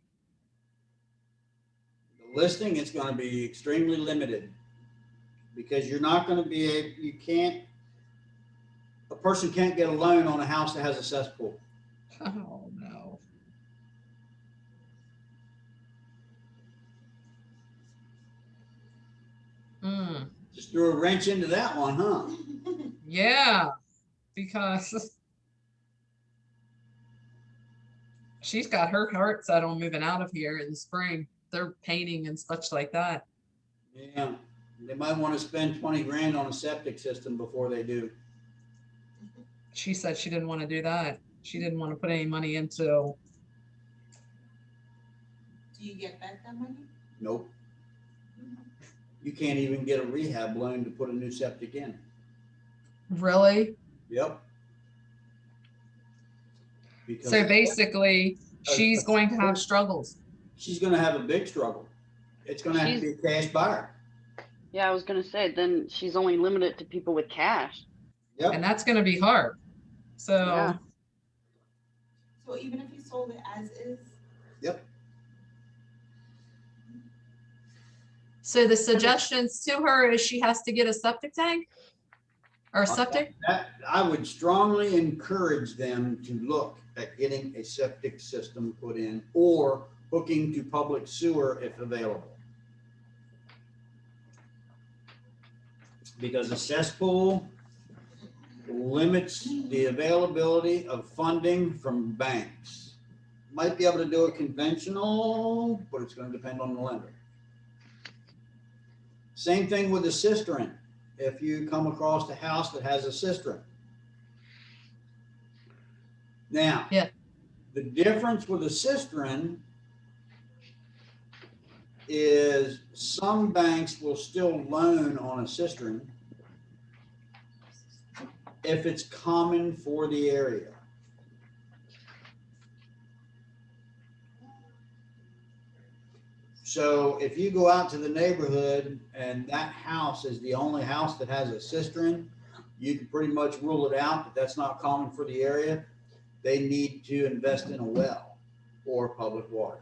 The listing is going to be extremely limited because you're not going to be a person can't get a loan on a house that has a cesspool. Oh, no. Just threw a wrench into that one, huh? Yeah, because she's got her heart set on moving out of here in the spring. They're painting and such like that. Yeah, they might want to spend 20 grand on a septic system before they do. She said she didn't want to do that. She didn't want to put any money into. Do you get back that money? Nope. You can't even get a rehab loan to put a new septic in. Really? Yep. Because So basically, she's going to have struggles. she's going to have a big struggle. It's going to have to be a cash buyer. Yeah, I was gonna say, then she's only limited to people with cash. Yep. And that's going to be hard. So, Yeah. So even if you sold it as is? Yep. so the suggestions to her is she has to get a septic tank or septic. I would strongly encourage them to look at getting a septic system put in or hooking to public sewer if available. Because a cesspool limits the availability of funding from banks. Might be able to do it conventional, but it's going to depend on the lender. Same thing with a cistern. If you come across a house that has a cistern. Now, Yeah. The difference with a cistern is some banks will still loan on a cistern if it's common for the area. So if you go out to the neighborhood and that house is the only house that has a cistern, you can pretty much rule it out that that's not common for the area. They need to invest in a well or public water.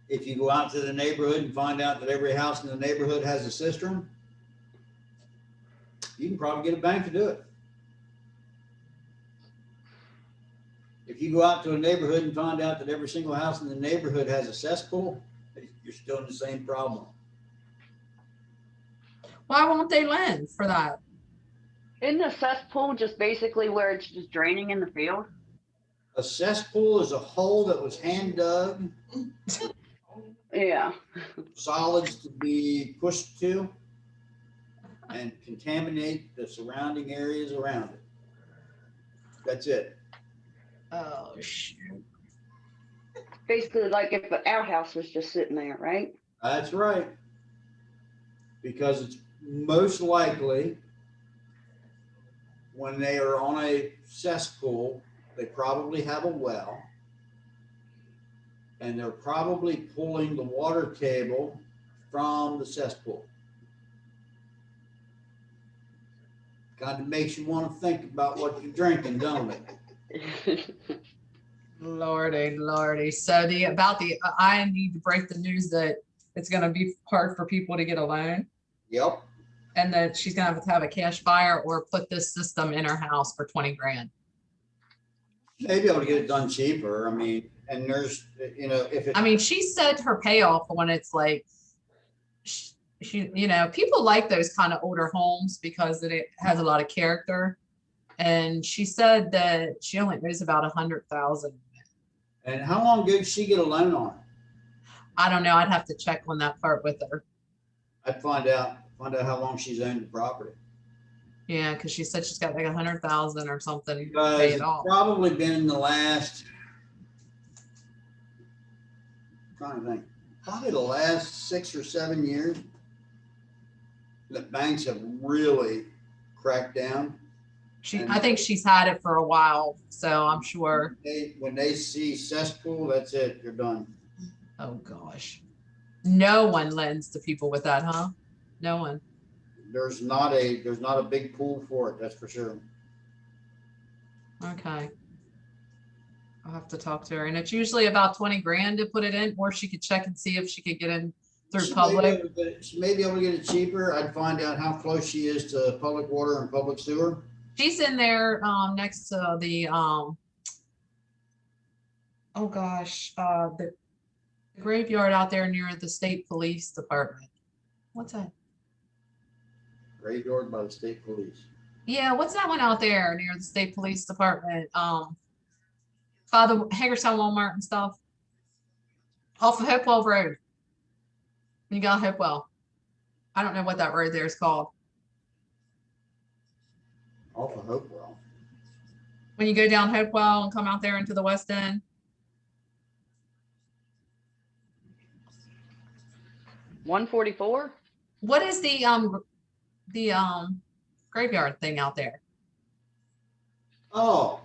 If you go out to the neighborhood and find out that every house in the neighborhood has a cistern, you can probably get a bank to do it. If you go out to a neighborhood and find out that every single house in the neighborhood has a cesspool, you're still in the same problem. Why won't they lend for that? Isn't a cesspool just basically where it's just draining in the field? A cesspool is a hole that was hand dug, Yeah. solids to be pushed to, and contaminate the surrounding areas around it. That's it. Oh, shoot. Basically like if an outhouse was just sitting there, right? That's right. Because it's most likely when they are on a cesspool, they probably have a well and they're probably pulling the water table from the cesspool. Kind of makes you want to think about what you're drinking, don't it? Lordy. So I need to break the news that it's going to be hard for people to get a loan. Yep. And that she's going to have a cash buyer or put this system in her house for 20 grand. Maybe able to get it done cheaper. I mean, and there's, if it, I mean, she said her payoff when it's like, she, you know, people like those kind of older homes because it has a lot of character. And she said that she only owes about 100,000. And how long did she get a loan on it? I don't know. I'd have to check on that part with her. I'd find out how long she's owned the property. Yeah, because she said she's got like 100,000 or something to Because pay it's it off. probably been in the last, I'm trying to think, probably the last 6 or 7 years that banks have really cracked down. I think she's had it for a while, so I'm sure. When they see cesspool, that's it, you're done. Oh gosh. No one lends to people with that, huh? No one. There's not a big pool for it, that's for sure. Okay. I'll have to talk to her. And it's usually about 20 grand to put it in, or she could check and see if she could get in through public. She may be able to get it cheaper. I'd find out how close she is to public water and public sewer. She's in there next to the oh gosh, the graveyard out there near the state police department. What's that? Graveyard by the state police. Yeah, what's that one out there near the state police department? By the Hagerstown Walmart and stuff. Off of Hopewell Road. You got Hopewell. I don't know what that road there is called. Off of Hopewell. When you go down Hopewell and come out there into the West End. 144? What is the graveyard thing out there? Oh,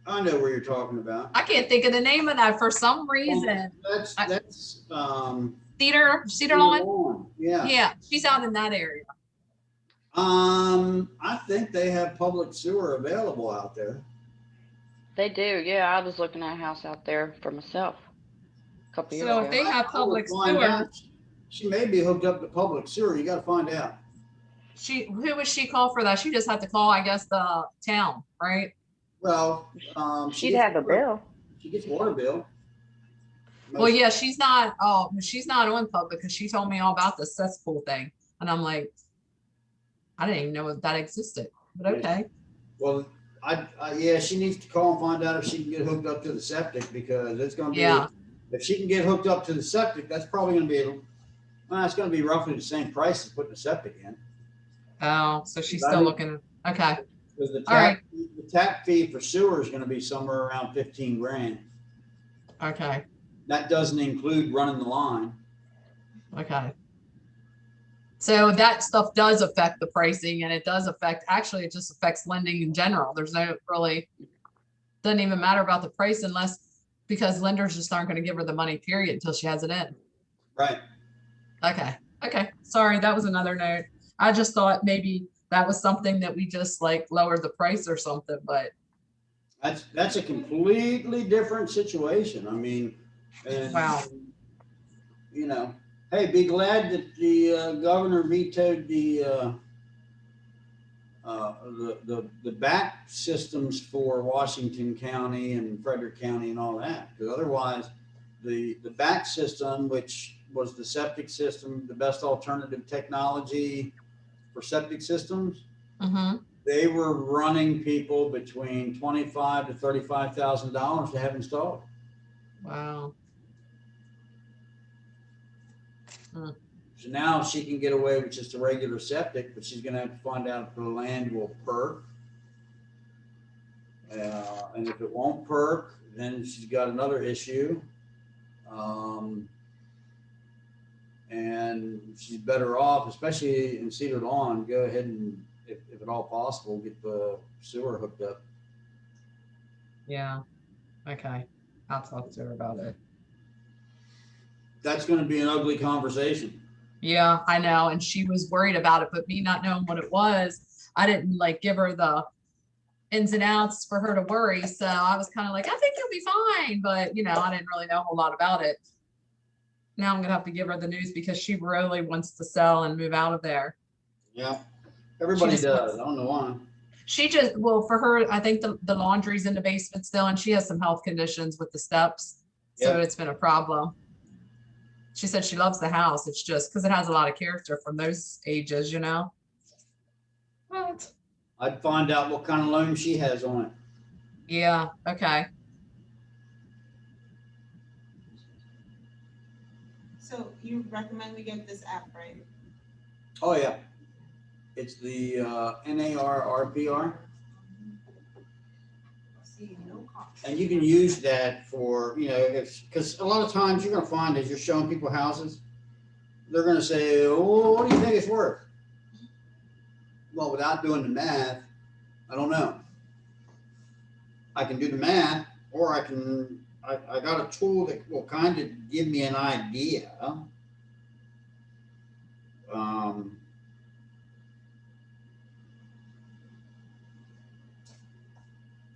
I know where you're talking about. I can't think of the name of that for some reason. That's Cedar Lawn? Yeah. Yeah, she's out in that area. I think they have public sewer available out there. They do. Yeah, I was looking at a house out there for myself a couple years So ago. if they have public I would find sewer, out. She may be hooked up to public sewer. You got to find out. who would she call for that? She just had to call, I guess, the town, right? Well, She'd have a bill. She gets water bill. Well, yeah, she's not on public because she told me all about the cesspool thing. And I'm like, I didn't even know that existed, but okay. Well, yeah, she needs to call and find out if she can get hooked up to the septic, because it's going to be, Yeah. if she can get hooked up to the septic, that's probably going to be, well, it's going to be roughly the same price as putting the septic in. Oh, so she's still looking, okay. Because the All right. tap fee for sewer is going to be somewhere around 15 grand. Okay, That doesn't include running the line. okay. So that stuff does affect the pricing, and it does affect, actually, it just affects lending in general. There's no really, doesn't even matter about the price because lenders just aren't going to give her the money, period, until she has it in. Right. Okay. Sorry, that was another note. I just thought maybe that was something that we just like lowered the price or something, but. That's a completely different situation. I mean, and, Wow. you know, hey, be glad that the governor vetoed the back systems for Washington County and Frederick County and all that. Because otherwise, the back system, which was the septic system, the best alternative technology for septic systems, Mm-hmm. they were running people between $25,000 to $35,000 to have installed. Wow. So now she can get away with just a regular septic, but she's going to have to find out if the land will perk. And if it won't perk, then she's got another issue. And she's better off, especially in Cedar Lawn, go ahead and, if at all possible, get the sewer hooked up. Yeah. Okay. I'll talk to her about it. That's going to be an ugly conversation. Yeah, I know. And she was worried about it, but me not knowing what it was, I didn't like give her the ins and outs for her to worry. So I was kind of like, I think you'll be fine. But, you know, I didn't really know a whole lot about it. Now I'm going to have to give her the news because she really wants to sell and move out of there. Yeah. Everybody does. I don't know why. She just, well, for her, I think the laundry's in the basement still, and she has some health conditions with the steps. So Yep. it's been a problem. She said she loves the house. It's just because it has a lot of character from those ages, you know? What? I'd find out what kind of loan she has on it. Yeah, okay. So you recommend we get this app, right? Oh, yeah. It's the NARRPR. See, no cost. And you can use that for, you know, if, because a lot of times you're gonna find as you're showing people houses, they're gonna say, oh, what do you think it's worth? Well, without doing the math, I don't know. I can do the math, or I got a tool that will kind of give me an idea.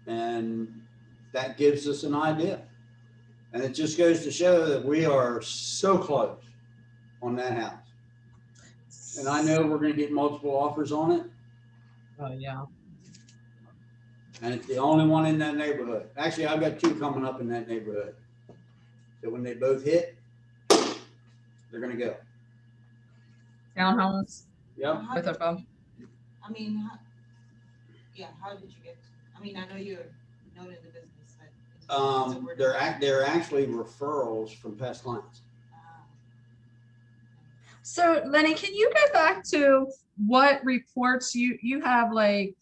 And that gives us an idea. And it just goes to show that we are so close on that house. And I know we're going to get multiple offers on it. Oh, yeah. And it's the only one in that neighborhood. Actually, I've got 2 coming up in that neighborhood. So when they both hit, they're going to go. Townhomes Yep. How with did a phone. I mean, how did you get, I mean, I know you're known in the business, but. They're actually referrals from past clients. So Lenny, can you go back to what reports you have? Like,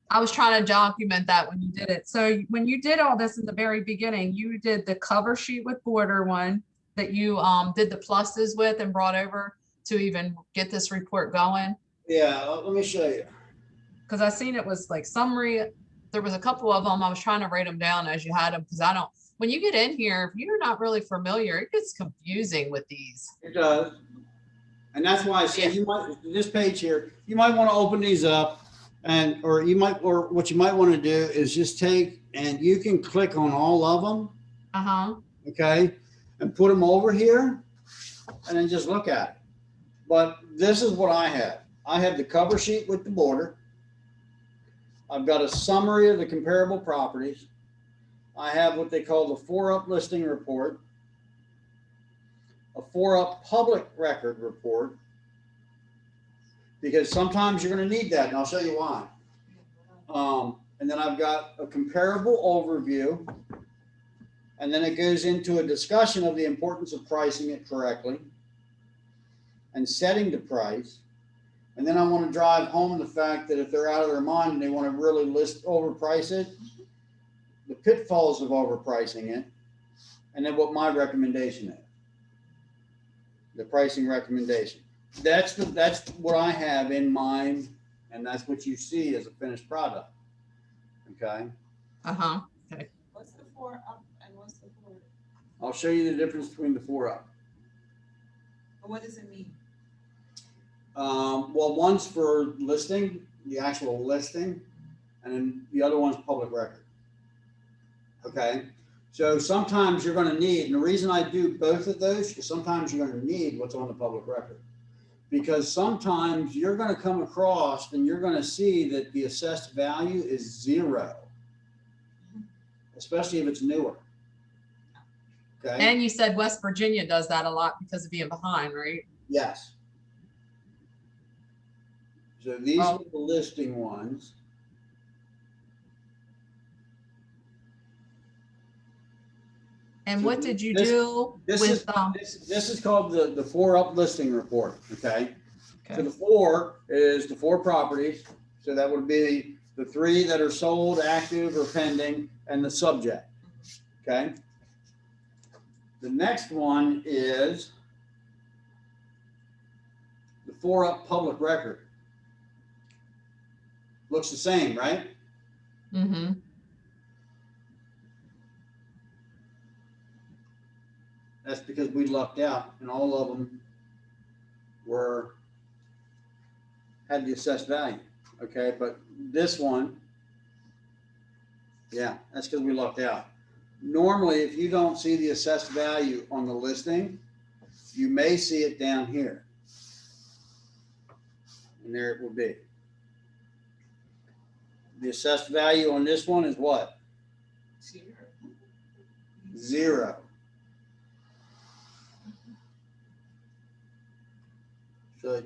I was trying to document that when you did it. So when you did all this in the very beginning, you did the cover sheet with border one that you did the pluses with and brought over to even get this report going. Yeah, let me show you. Because I seen it was like summary. There was a couple of them. I was trying to write them down as you had them because I don't. When you get in here, if you're not really familiar, it gets confusing with these. It does. And that's why I said you might, this page here, you might want to open these up or what you might want to do is just take and you can click on all of them. Uh-huh. Okay. And put them over here and then just look at it. But this is what I have. I have the cover sheet with the border. I've got a summary of the comparable properties. I have what they call the 4-up listing report, a 4-up public record report, because sometimes you're going to need that, and I'll show you why. And then I've got a comparable overview, and then it goes into a discussion of the importance of pricing it correctly and setting the price. And then I want to drive home the fact that if they're out of their mind and they want to really overprice it, the pitfalls of overpricing it, and then what my recommendation is. The pricing recommendation. That's what I have in mind, and that's what you see as a finished product. Okay. Uh-huh. What's the 4-up and what's the 4? I'll show you the difference between the 4-up. But what does it mean? Well, one's for listing, the actual listing, and then the other one's public record. Okay. So sometimes you're going to need, and the reason I do both of those is sometimes you're going to need what's on the public record. Because sometimes you're going to come across and you're going to see that the assessed value is 0, especially if it's newer. Okay. And you said West Virginia does that a lot because of being behind, right? Yes. So these are the listing ones. And So what did you do this with this is called the 4-up listing report. Okay. Okay. So the 4 is the 4 properties. So that would be the 3 that are sold, active, or pending, and the subject. Okay. The next one is the 4-up public record. Looks the same, right? Mm-hmm. That's because we lucked out, and all of them had the assessed value. Okay, but this one, yeah, that's because we lucked out. Normally, if you don't see the assessed value on the listing, you may see it down here. And there it will be. The assessed value on this one is what? 0. So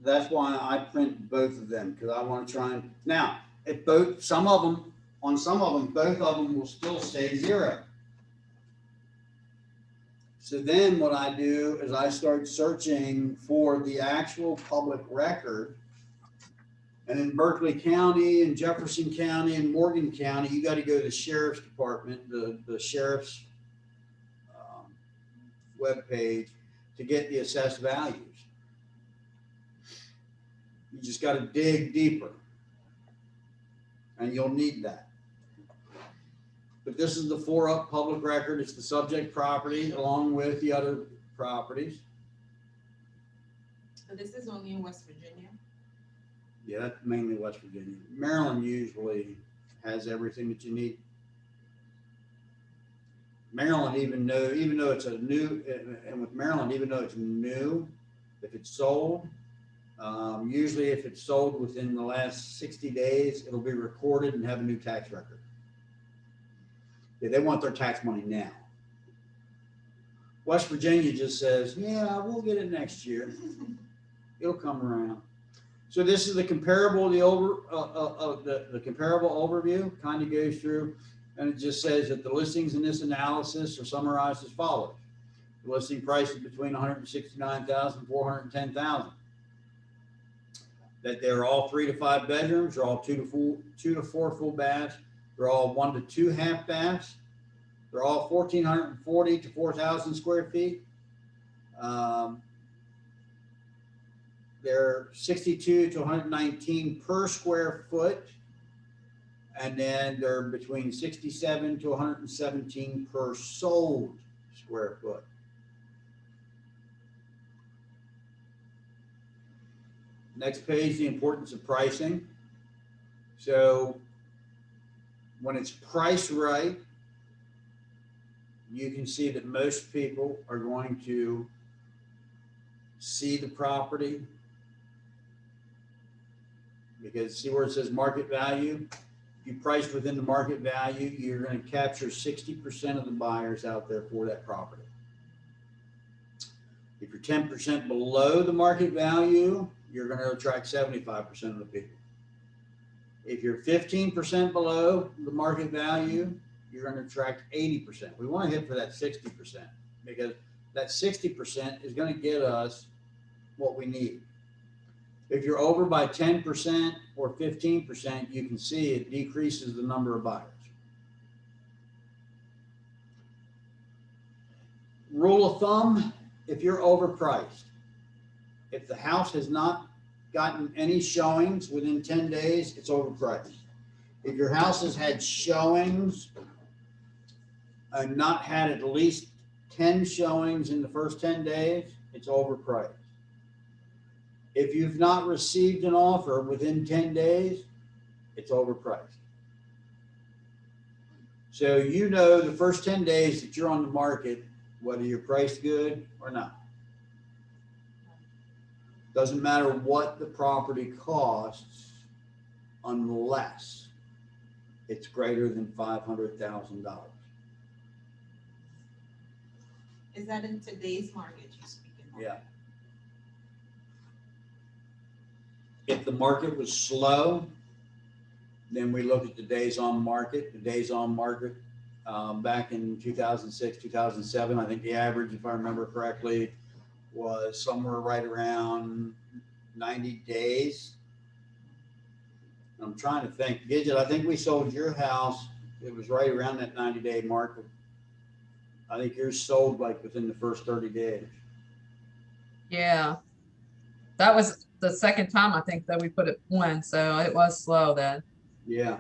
that's why I print both of them, because I want to try and, now, if some of them, both of them will still say 0. So then what I do is I start searching for the actual public record. And in Berkeley County and Jefferson County and Morgan County, you got to go to the sheriff's department, the sheriff's webpage to get the assessed values. You just got to dig deeper, and you'll need that. But this is the 4-up public record. It's the subject property along with the other properties. So this is only in West Virginia? Yeah, that's mainly West Virginia. Maryland usually has everything that you need. Maryland, even though it's a new, and with Maryland, even though it's new, if it's sold, usually if it's sold within the last 60 days, it'll be recorded and have a new tax record. Yeah, they want their tax money now. West Virginia just says, yeah, we'll get it next year. It'll come around. So this is the comparable, the comparable overview, kind of goes through, and it just says that the listings in this analysis are summarized as follows. The listing price is between $169,000 and $410,000. That they're all 3 to 5 bedrooms, they're all 2 to 4 full baths, they're all 1 to 2 half baths, they're all 1,440 to 4,000 square feet. They're 62 to 119 per square foot. And then they're between 67 to 117 per sold square foot. Next page, the importance of pricing. So when it's priced right, you can see that most people are going to see the property, because see where it says market value? If you price within the market value, you're going to capture 60% of the buyers out there for that property. If you're 10% below the market value, you're going to attract 75% of the people. If you're 15% below the market value, you're going to attract 80%. We want to hit for that 60%, because that 60% is going to get us what we need. If you're over by 10% or 15%, you can see it decreases the number of buyers. Rule of thumb, if you're overpriced, if the house has not gotten any showings within 10 days, it's overpriced. If your house has had showings and not had at least 10 showings in the first 10 days, it's overpriced. If you've not received an offer within 10 days, it's overpriced. So you know the first 10 days that you're on the market, whether you're priced good or not. Doesn't matter what the property costs unless it's greater than $500,000. Is that in today's market you're speaking of? Yeah. If the market was slow, then we look at the days on market. The days on market back in 2006, 2007, I think the average, if I remember correctly, was somewhere right around 90 days. I'm trying to think. Gidget, I think we sold your house. It was right around that 90-day mark. I think yours sold like within the first 30 days. Yeah. That was the second time I think that we put it on, so it was slow then. Yeah.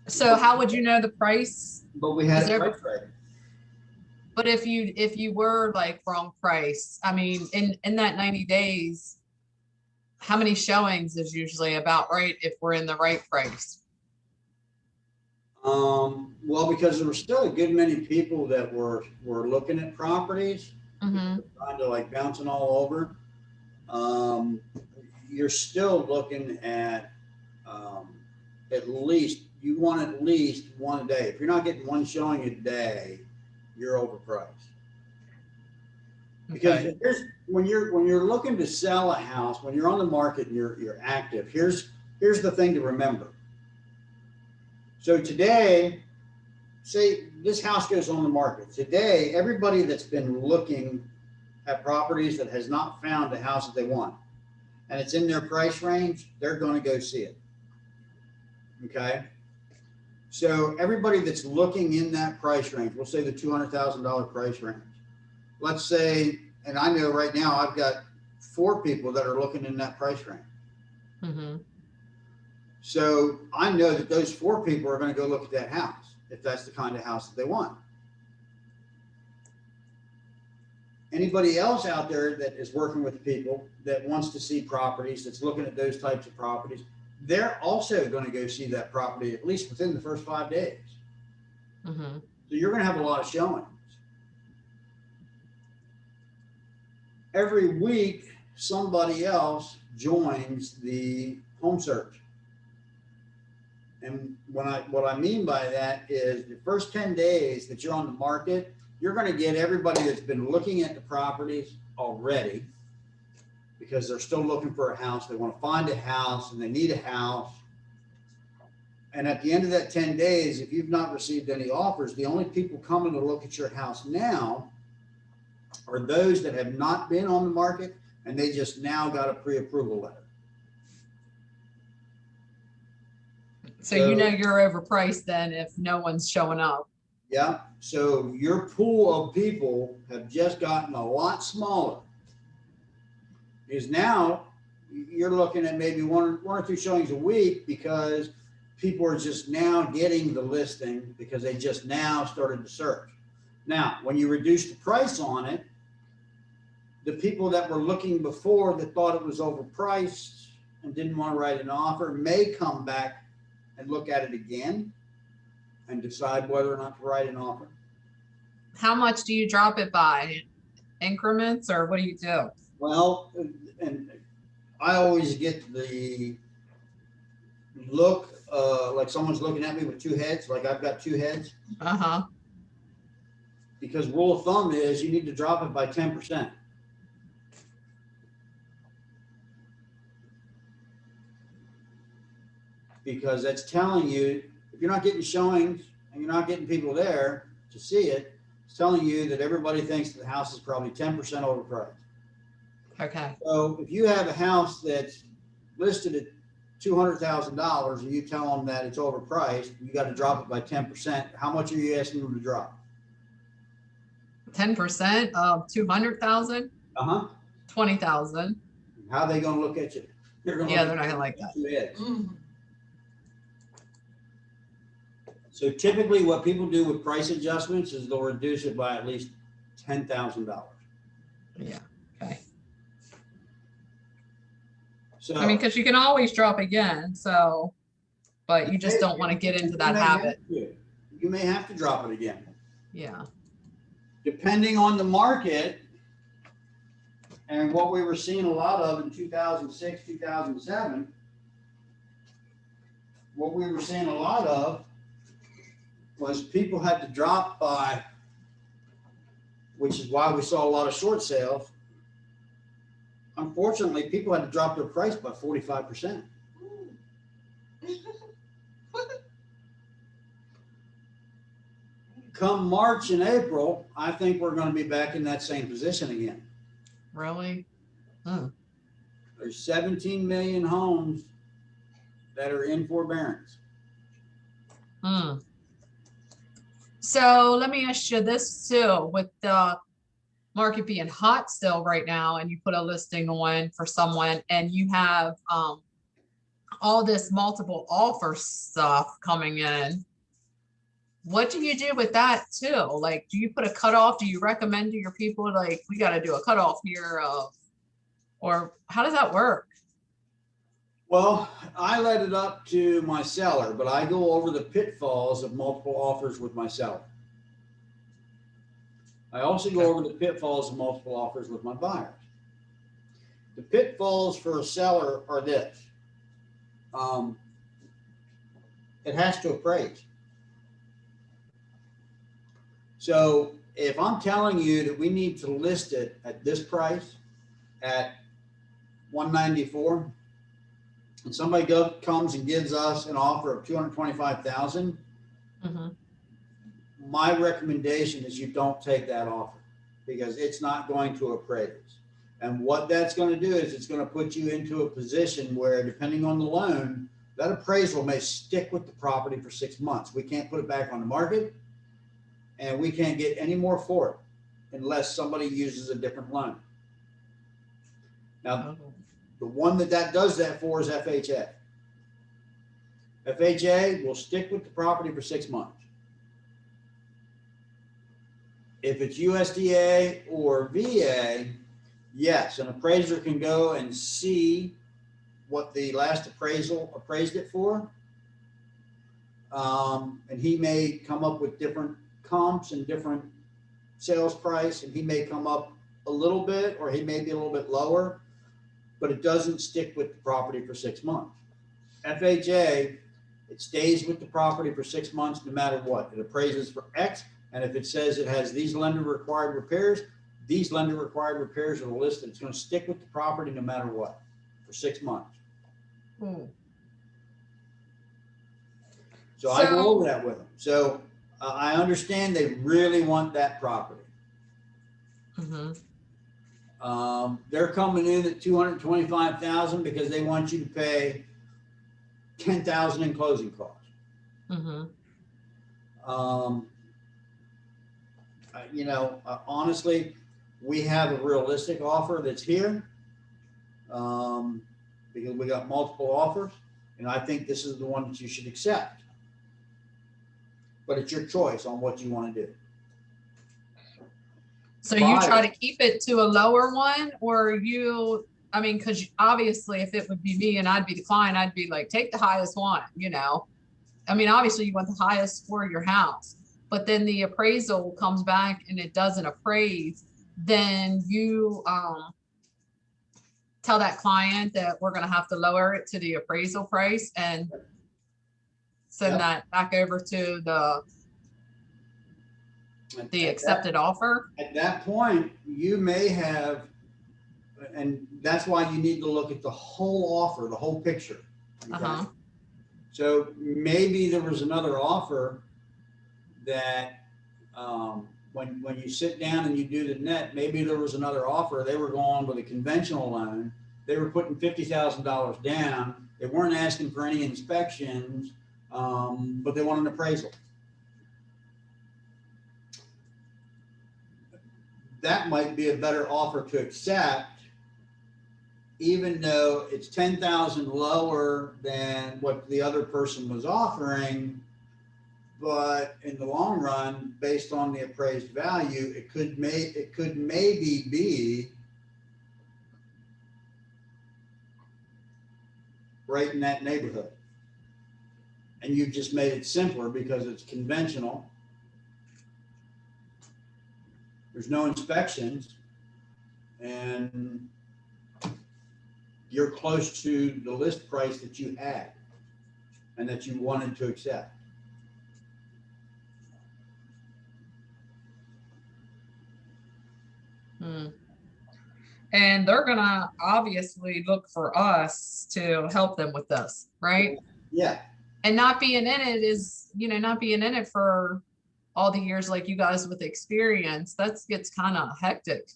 So how would you know the price? But we had Is it there- price right. But if you were like wrong price, I mean, in that 90 days, how many showings is usually about right if we're in the right price? Well, because there were still a good many people that were looking at properties, Mm-hmm. kind of like bouncing all over. You're still looking at least, you want at least one a day. If you're not getting one showing a day, you're overpriced. Because Okay. when you're looking to sell a house, when you're on the market and you're active, here's the thing to remember. So today, say this house goes on the market. Today, everybody that's been looking at properties that has not found the house that they want, and it's in their price range, they're going to go see it. Okay. So everybody that's looking in that price range, we'll say the $200,000 price range. Let's say, and I know right now I've got 4 people that are looking in that price range. Mm-hmm. So I know that those 4 people are going to go look at that house if that's the kind of house that they want. Anybody else out there that is working with people that wants to see properties, that's looking at those types of properties, they're also going to go see that property at least within the first 5 days. Mm-hmm. So you're going to have a lot of showings. Every week, somebody else joins the home search. And what I mean by that is the first 10 days that you're on the market, you're going to get everybody that's been looking at the properties already because they're still looking for a house. They want to find a house and they need a house. And at the end of that 10 days, if you've not received any offers, the only people coming to look at your house now are those that have not been on the market and they just now got a pre-approval letter. So you know you're overpriced then if no one's showing up. Yeah. So your pool of people have just gotten a lot smaller. Because now you're looking at maybe one or two showings a week because people are just now getting the listing because they just now started to search. Now, when you reduce the price on it, the people that were looking before that thought it was overpriced and didn't want to write an offer may come back and look at it again and decide whether or not to write an offer. How much do you drop it by? Increments, or what do you do? Well, and I always get the look like someone's looking at me with 2 heads, like I've got 2 heads. Uh-huh. Because rule of thumb is you need to drop it by 10%. Because that's telling you, if you're not getting showings and you're not getting people there to see it, it's telling you that everybody thinks the house is probably 10% overpriced. Okay. So if you have a house that's listed at $200,000 and you tell them that it's overpriced, you got to drop it by 10%. How much are you asking them to drop? 10% of 200,000? 20,000. How are they going to look at you? Yeah, they're not gonna like that. Mhm. So typically what people do with price adjustments is they'll reduce it by at least $10,000. Yeah. Okay. So I mean, because you can always drop again, so, but you just don't want to get into that habit. You may have to drop it again. Yeah. Depending on the market and what we were seeing a lot of in 2006, 2007, what we were seeing a lot of was people had to drop by, which is why we saw a lot of short sales. Unfortunately, people had to drop their price by 45%. Come March and April, I think we're going to be back in that same position again. Really? There's 17 million homes that are in forbearance. So let me ask you this too, with the market being hot still right now, and you put a listing on for someone and you have all this multiple offer stuff coming in, what do you do with that too? Like, do you put a cutoff? Do you recommend to your people, like, we got to do a cutoff here of, or how does that work? Well, I let it up to my seller, but I go over the pitfalls of multiple offers with my seller. I also go over the pitfalls of multiple offers with my buyers. The pitfalls for a seller are this. It has to appraise. So if I'm telling you that we need to list it at this price, at 194, and somebody comes and gives us an offer of 225,000, Mhm. my recommendation is you don't take that offer because it's not going to appraise. And what that's going to do is it's going to put you into a position where, depending on the loan, that appraisal may stick with the property for 6 months. We can't put it back on the market, and we can't get any more for it unless somebody uses a different loan. Now, Oh. the one that does that for is FHA. FHA will stick with the property for 6 months. If it's USDA or VA, yes, an appraiser can go and see what the last appraisal appraised it for. And he may come up with different comps and different sales price, and he may come up a little bit, or he may be a little bit lower, but it doesn't stick with the property for 6 months. FHA, it stays with the property for 6 months no matter what. It appraises for X, and if it says it has these lender required repairs, these lender required repairs are listed. It's going to stick with the property no matter what for 6 months. Hmm. So I go So- over that with them. So I understand they really want that property. Mhm. They're coming in at 225,000 because they want you to pay 10,000 in closing costs. Mhm. Honestly, we have a realistic offer that's here, because we got multiple offers, and I think this is the one that you should accept. But it's your choice on what you want to do. So you try Buy to keep it to a lower one, or you, I mean, because obviously if it would be me and I'd be the client, I'd be like, take the highest one, you know? I mean, obviously you want the highest for your house, but then the appraisal comes back and it doesn't appraise, then you tell that client that we're gonna have to lower it to the appraisal price and send Yep. that back over to the At accepted offer. At that point, you may have, and that's why you need to look at the whole offer, the whole picture. Okay? Uh-huh. So maybe there was another offer that, when you sit down and you do the net, maybe there was another offer. They were going with a conventional loan. They were putting $50,000 down. They weren't asking for any inspections, but they want an appraisal. That might be a better offer to accept, even though it's 10,000 lower than what the other person was offering. But in the long run, based on the appraised value, it could maybe be right in that neighborhood. And you've just made it simpler because it's conventional. There's no inspections, and you're close to the list price that you had and that you wanted to accept. Hmm. And they're gonna obviously look for us to help them with this, right? Yeah. And not being in it is, not being in it for all the years like you guys with experience, that gets kind of hectic.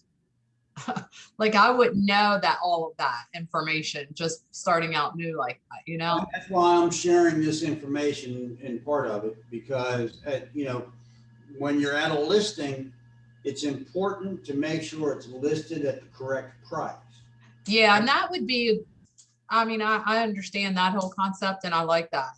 Like I wouldn't know that all of that information just starting out new like that, That's why I'm sharing this information in part of it, because, when you're at a listing, it's important to make sure it's listed at the correct price. Yeah, and that would be, I mean, I understand that whole concept and I like that,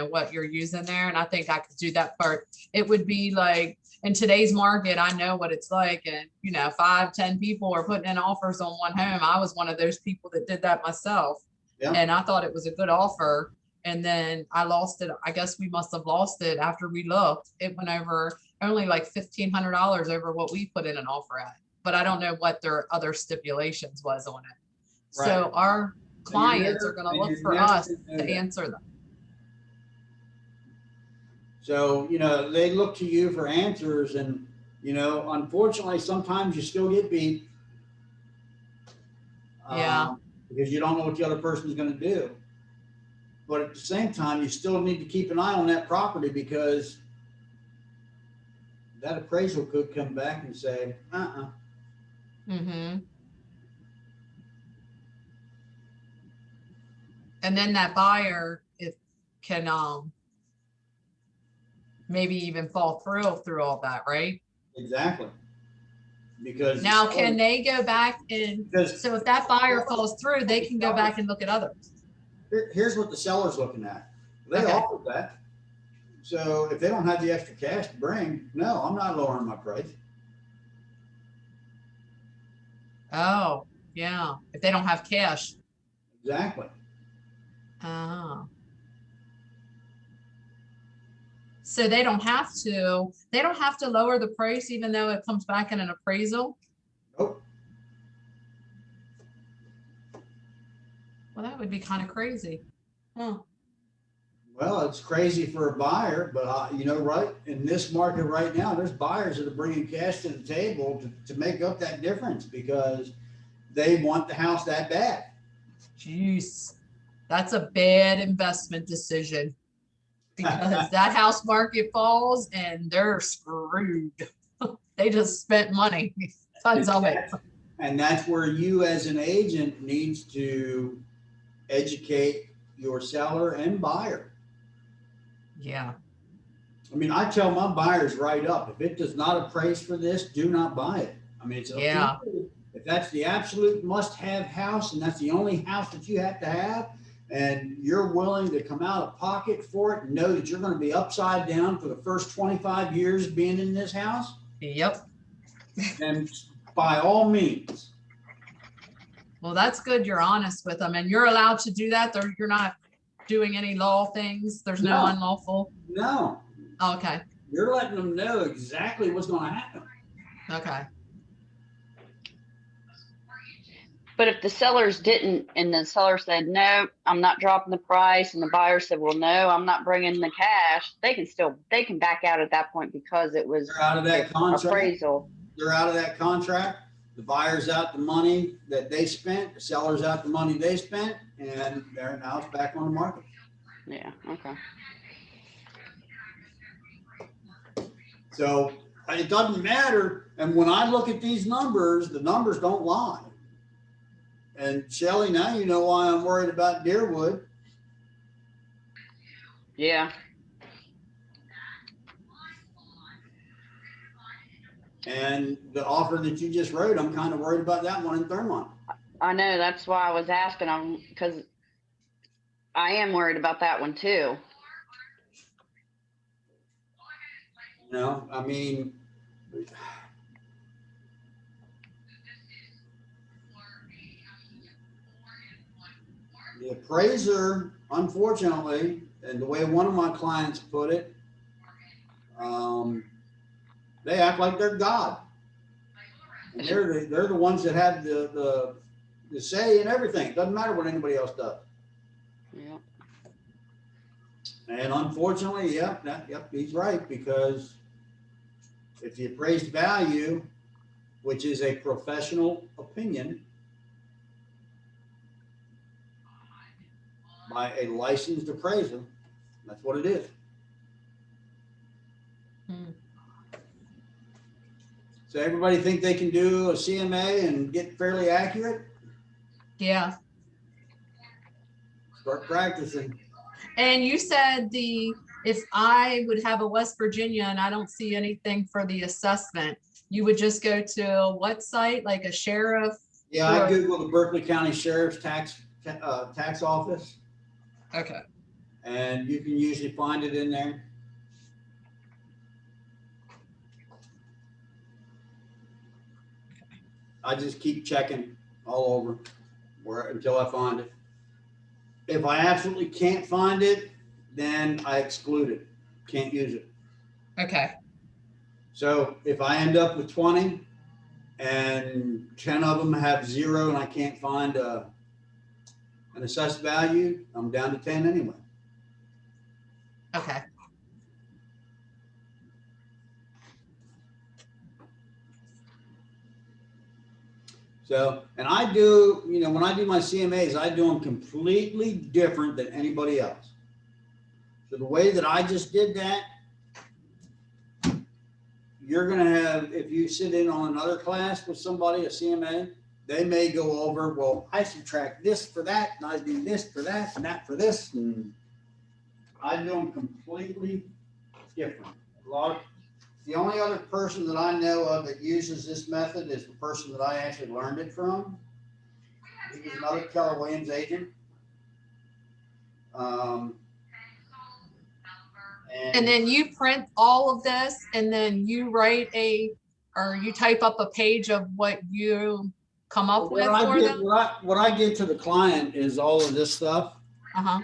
what you're using there. And I think I could do that part. It would be like in today's market, I know what it's like. And, 5-10 people are putting in offers on one home. I was one of those people that did that myself. Yeah. And I thought it was a good offer. And then I lost it. I guess we must have lost it after we looked. It went over only like $1,500 over what we put in an offer at. But I don't know what their other stipulations was on it. So Right. our clients never- are going to and look you're for never us gonna know to that. answer them. So, they look to you for answers, and, You know, unfortunately, sometimes you still get beat. Yeah. Because you don't know what the other person's gonna do. But at the same time, you still need to keep an eye on that property because that appraisal could come back and say, Mm-hmm. And then that buyer, it can, maybe even fall through all that, right? exactly. Because Now, can they go back and, because so if that buyer falls through, they can go back and look at others? here's what the seller's looking at. They Okay. offered that. So if they don't have the extra cash to bring, no, I'm not lowering my price. Oh, yeah, if they don't have cash. Exactly. Oh. So they don't have to lower the price even though it comes back in an appraisal? Nope. Well, that would be kind of crazy. Huh. Well, it's crazy for a buyer, but you know, right in this market right now, there's buyers that are bringing cash to the table to make up that difference because they want the house that bad. Jeez, that's a bad investment decision because that house market falls and they're screwed. They just spent money, tons of it. And that's where you as an agent needs to educate your seller and buyer. Yeah. I mean, I tell my buyers right up, if it does not appraise for this, do not buy it. I mean, it's up to Yeah. you. If that's the absolute must-have house and that's the only house that you have to have, and you're willing to come out of pocket for it and know that you're going to be upside down for the first 25 years being in this house, Yep. then by all means. Well, that's good. You're honest with them and you're allowed to do that. You're not doing any law things. There's no No. unlawful. No, Okay. you're letting them know exactly what's going to happen. Okay. But if the sellers didn't, and the seller said, no, I'm not dropping the price, and the buyer said, well, no, I'm not bringing the cash, they can back out at that point because it was They're out of that contract. appraisal. They're out of that contract. The buyer's out the money that they spent, the seller's out the money they spent, and they're now it's back on the market. Yeah, okay. So it doesn't matter. And when I look at these numbers, the numbers don't lie. And Shelley, now you know why I'm worried about Deerwood. Yeah. And the offer that you just wrote, I'm kind of worried about that one in Thurmont. I know, that's why I was asking, because I am worried about that one too. You know, I mean, the appraiser, unfortunately, and the way one of my clients put it, they act like they're God. And they're the ones that have the say in everything. It doesn't matter what anybody else does. Yeah. And unfortunately, yep, he's right, because if the appraised value, which is a professional opinion by a licensed appraiser, that's what it is. So everybody think they can do a CMA and get fairly accurate? Yeah. Start practicing. And you said if I would have a West Virginia and I don't see anything for the assessment, you would just go to what site, like a sheriff? Yeah, I Googled the Berkeley County Sheriff's tax office, Okay. and you can usually find it in there. I just keep checking all over until I find it. If I absolutely can't find it, then I exclude it. Can't use it. Okay. So if I end up with 20 and 10 of them have 0 and I can't find an assessed value, I'm down to 10 anyway. Okay. So, and I do, when I do my CMAs, I do them completely different than anybody else. So the way that I just did that, you're gonna have, if you sit in on another class with somebody, a CMA, they may go over, well, I subtract this for that, and I do this for that, and that for this, and I do them completely different. The only other person that I know of that uses this method is the person that I actually learned it from. He was another Keller Williams agent. And then you print all of this and then you write or you type up a page of what you come up with for them? What I give to the client is all of this stuff. Uh-huh.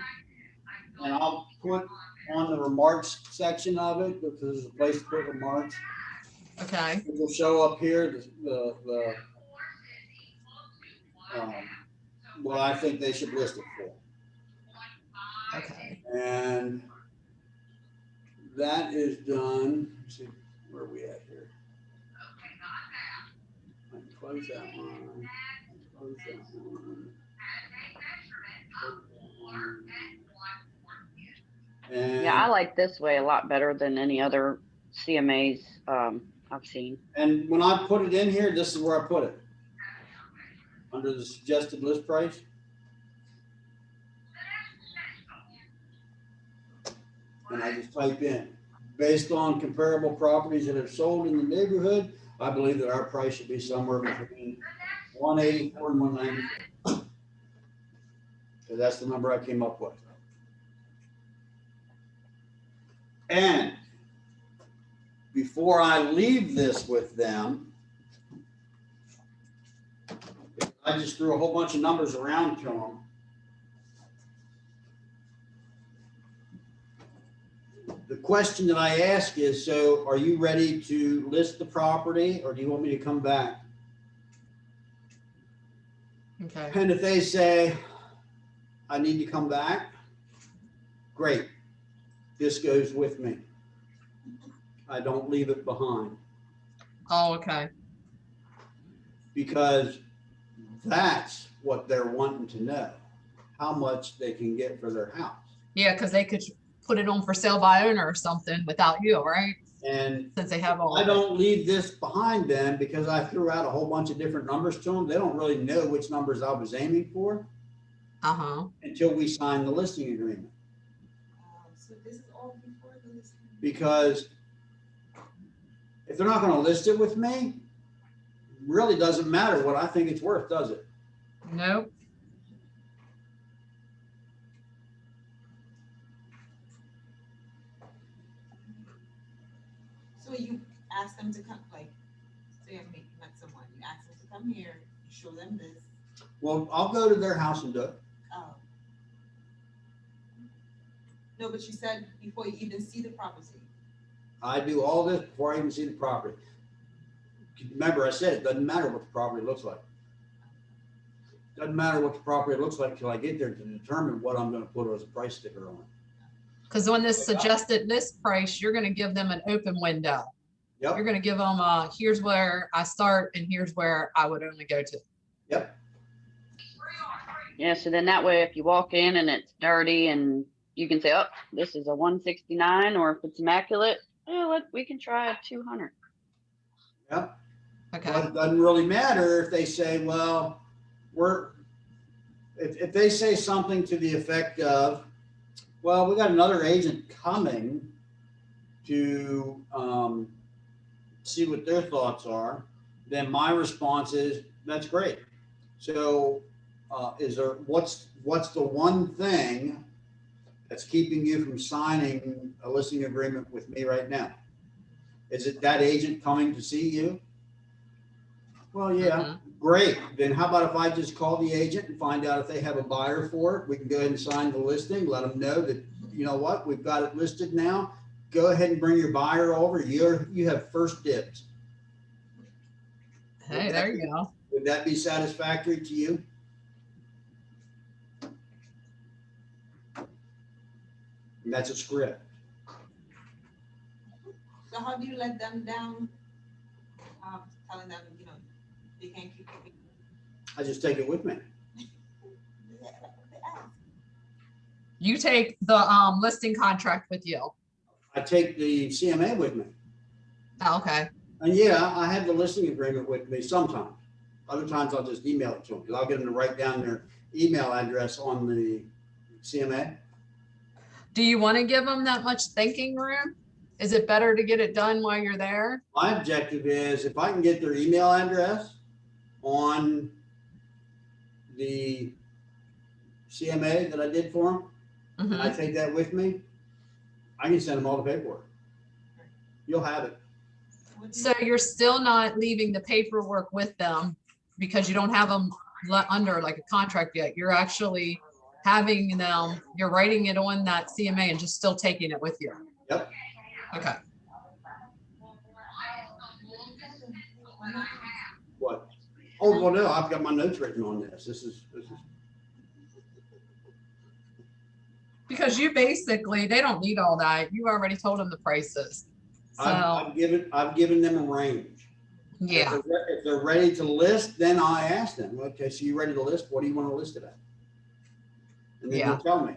And I'll put on the remarks section of it, because there's a place to put remarks. Okay. It will show up here, what I think they should list it for. Okay. And that is done. Let's see, where are we at here? I can close that one. Close that one. And, Yeah, I like this way a lot better than any other CMAs I've seen. and when I put it in here, this is where I put it. Under the suggested list price. And I just type in, based on comparable properties that have sold in the neighborhood, I believe that our price should be somewhere between 184 and 194. So that's the number I came up with. And before I leave this with them, I just threw a whole bunch of numbers around to them. The question that I ask is, so are you ready to list the property, or do you want me to come back? Okay. And if they say, I need to come back, great. This goes with me. I don't leave it behind, Oh, okay. because that's what they're wanting to know, how much they can get for their house. Yeah, because they could put it on for sale by owner or something without you, right? And Since they have all. I don't leave this behind them because I threw out a whole bunch of different numbers to them. They don't really know which numbers I was aiming for Uh-huh. until we sign the listing agreement. So this is all before the listing? Because if they're not going to list it with me, really doesn't matter what I think it's worth, does it? Nope. So you ask them to come, like, say I met someone, you ask them to come here, you show them this. Well, I'll go to their house and do it. Oh. No, but you said before you even see the property. I do all this before I even see the property. Remember, I said it doesn't matter what the property looks like. Doesn't matter what the property looks like until I get there to determine what I'm going to put as a price sticker on it. Because on this suggested list price, you're going to give them an open window. Yep. You're going to give them here's where I start and here's where I would only go to. Yep. Yeah, so then that way if you walk in and it's dirty and you can say, oh, this is a 169, or if it's immaculate, we can try a 200. Yep. Okay. But it doesn't really matter if they say, well, if they say something to the effect of, well, we got another agent coming to see what their thoughts are, then my response is, that's great. So what's the one thing that's keeping you from signing a listing agreement with me right now? Is it that agent coming to see you? Well, yeah, great. Then how about if I just call the agent and find out if they have a buyer for it? We can go ahead and sign the listing, let them know that, you know what, we've got it listed now. Go ahead and bring your buyer over. You have first dibs. Hey, there you go. Would that be satisfactory to you? And that's a script. So how do you let them down, telling them, they can't keep it? I just take it with me. You take the listing contract with you. I take the CMA with me. Oh, okay. And yeah, I have the listing agreement with me sometimes. Other times I'll just email it to them because I'll get them to write down their email address on the CMA. Do you want to give them that much thinking room? Is it better to get it done while you're there? My objective is if I can get their email address on the CMA that I did for them, and I Mhm. take that with me, I can send them all the paperwork. You'll have it. What do you- So you're still not leaving the paperwork with them because you don't have them under like a contract yet. You're actually having them, you're writing it on that CMA and just still taking it with you. Yep. Okay. What? Oh, well, no, I've got my notes written on this. This is, Because you basically, they don't need all that. You already told them the prices. So, I've given them a range. yeah. If they're ready to list, then I ask them, okay, so you ready to list? What do you want to list it at? And then Yeah. they'll tell me.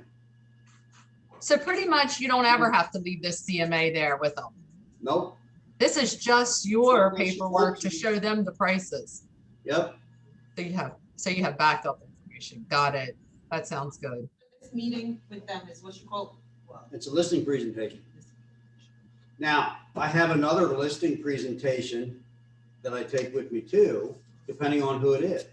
So pretty much you don't ever have to leave this CMA there with them. Nope. This is just your So they should paperwork work to to- show them the prices. Yep. So you have backup information. Got it. That sounds good. This meeting with them is what you call, well. It's a listing presentation. Now, I have another listing presentation that I take with me too, depending on who it is.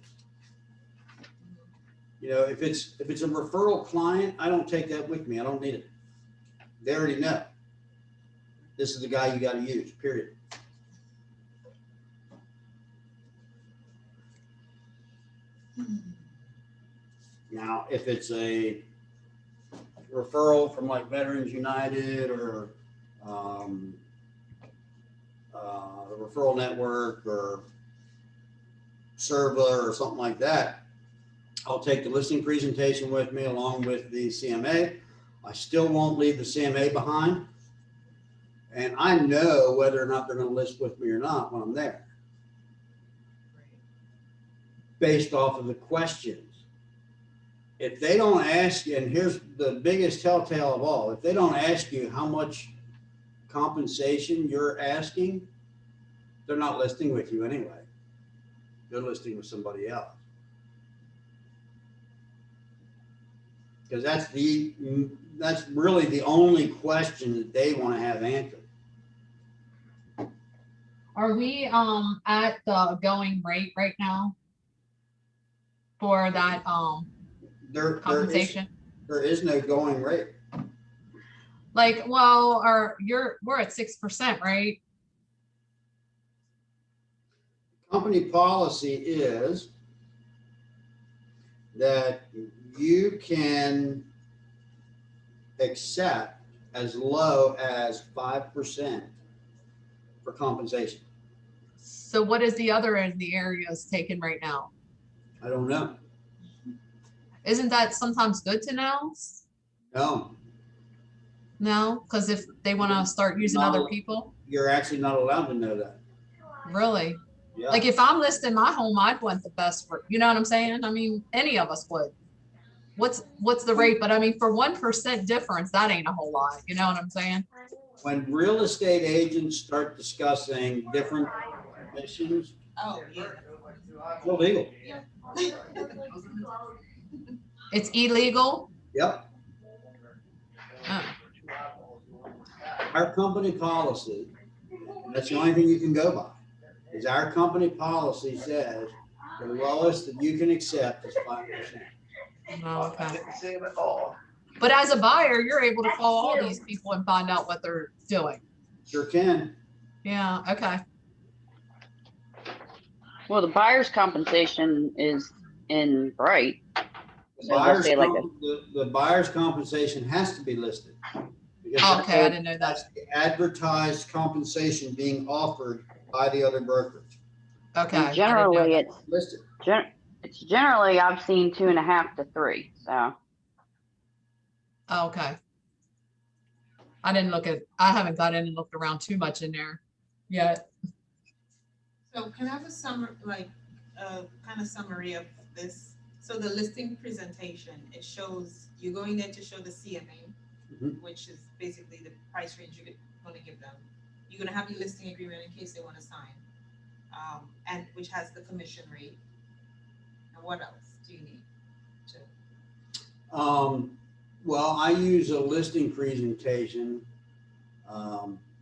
You know, if it's a referral client, I don't take that with me. I don't need it. They already know. This is the guy you got to use, period. Now, if it's a referral from like Veterans United or a referral network or Serva or something like that, I'll take the listing presentation with me along with the CMA. I still won't leave the CMA behind. And I know whether or not they're going to list with me or not when I'm there, based off of the questions. If they don't ask you, and here's the biggest telltale of all, if they don't ask you how much compensation you're asking, they're not listing with you anyway. They're listing with somebody else. Because that's really the only question that they want to have answered. Are we at the going rate right now? For that compensation? There is no going rate. Like, well, we're at 6%, right? Company policy is that you can accept as low as 5% for compensation. So what is the other end the area is taking right now? I don't know. Isn't that sometimes good to know? No, No, because if they want to start using No. other people, you're actually not allowed to know that. really? Yeah. Like if I'm listing my home, I'd want the best for, you know what I'm saying? I mean, any of us would. What's the rate? But I mean, for 1% difference, that ain't a whole lot. You know what I'm saying? When real estate agents start discussing different commissions, Oh, yeah. it's illegal. It's illegal. Yep. Oh, Our company policy, and that's the only thing you can go by, is our company policy says the lowest that you can accept is 5%. no, okay. But as a buyer, you're able to call all these people and find out what they're doing. Sure can. Yeah, okay. Well, the buyer's compensation is in bright. The So they'll buyer's, say like the buyer's compensation has to be listed. Because Okay, I didn't know that. that's the advertised compensation being offered by the other brokerage. Okay. And I didn't know generally, that. Listed. it's generally I've seen 2.5 to 3. So Oh, okay. I haven't got in and looked around too much in there yet. So can I have a summary, like, a kind of summary of this. So the listing presentation, it shows, you're going there to show the CMA, Mhm. which is basically the price range you're gonna give them. You're gonna have your listing agreement in case they wanna sign, and which has the commission rate. And what else do you need to? Well, I use a listing presentation,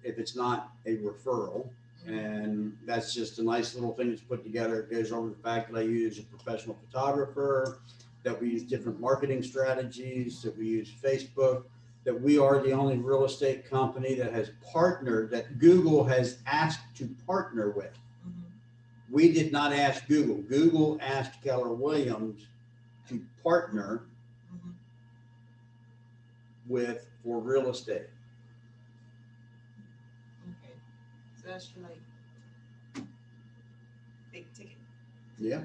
if it's not a referral. And that's just a nice little thing that's put together. It goes over the fact that I use a professional photographer, that we use different marketing strategies, that we use Facebook, that we are the only real estate company that has partnered, that Google has asked to partner with. Mhm. We did not ask Google. Google asked Keller Williams to partner Mhm. with for real estate. Okay, so that's for like big ticket. Yeah.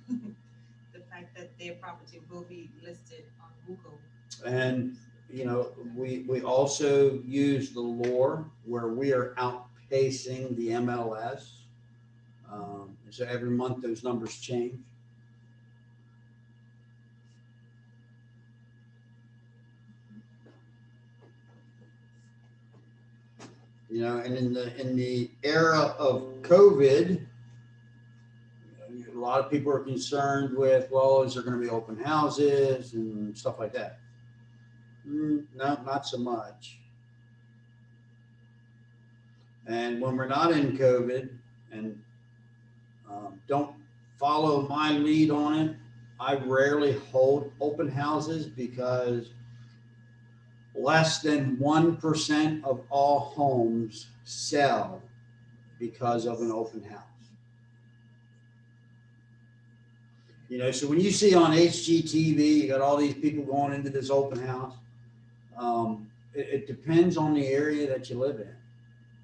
The fact that their property will be listed on Google. And, you know, we also use the lore where we are outpacing the MLS. So every month those numbers change. You know, and in the era of COVID, a lot of people are concerned with, well, is there going to be open houses and stuff like that? No, not so much. And when we're not in COVID and don't follow my lead on it, I rarely hold open houses because less than 1% of all homes sell because of an open house. You know, so when you see on HGTV, you got all these people going into this open house. It depends on the area that you live in.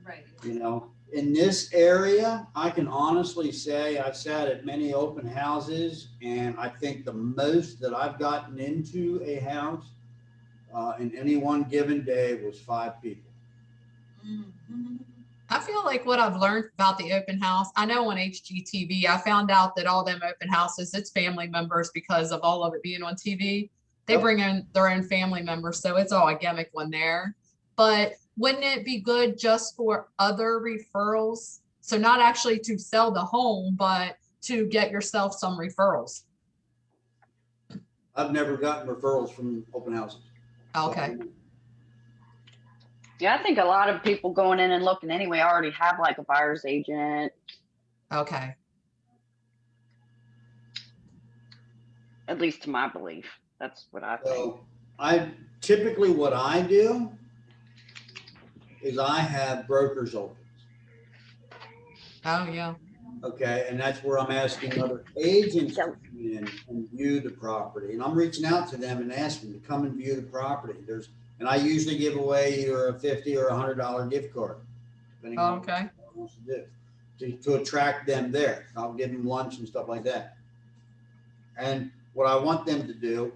Right. You know, in this area, I can honestly say I've sat at many open houses, and I think the most that I've gotten into a house in any one given day was 5 people. Mm-hmm. I feel like what I've learned about the open house, I know on HGTV, I found out that all them open houses, it's family members because of all of it being on TV. They Yep. bring in their own family members, so it's all a gimmick when there. But wouldn't it be good just for other referrals? So not actually to sell the home, but to get yourself some referrals. I've never gotten referrals from open houses. So Okay. Yeah, I think a lot of people going in and looking anyway already have like a buyer's agent, Okay. at least to my belief. That's what I think. So I typically what I do is I have brokers open. Oh, yeah. Okay, and that's where I'm asking other agents to come in and view the property. And I'm reaching out to them and asking to come and view the property. And I usually give away either a $50 or $100 gift card, depending on what Okay. I want to do, to attract them there. I'll give them lunch and stuff like that. And what I want them to do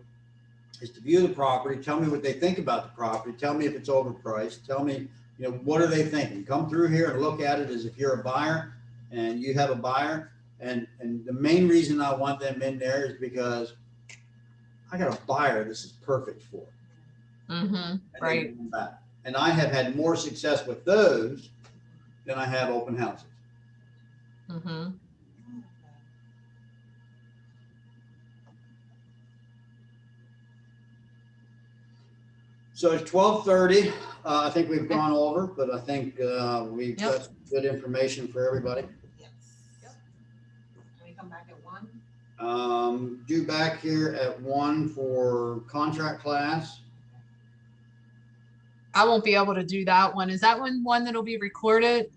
is to view the property, tell me what they think about the property, tell me if it's overpriced, tell me, you know, what are they thinking? Come through here and look at it as if you're a buyer and you have a buyer. And the main reason I want them in there is because I got a buyer this is perfect for. Mm-hmm. And Right. they come back. And I have had more success with those than I have open houses. Mm-hmm. So it's 12:30. I think we've gone over, but I think we've Yep. got good information for everybody. Yes. Yep. Can we come back at 1? Due back here at 1 for contract class. I won't be able to do that one. Is that one that'll be recorded?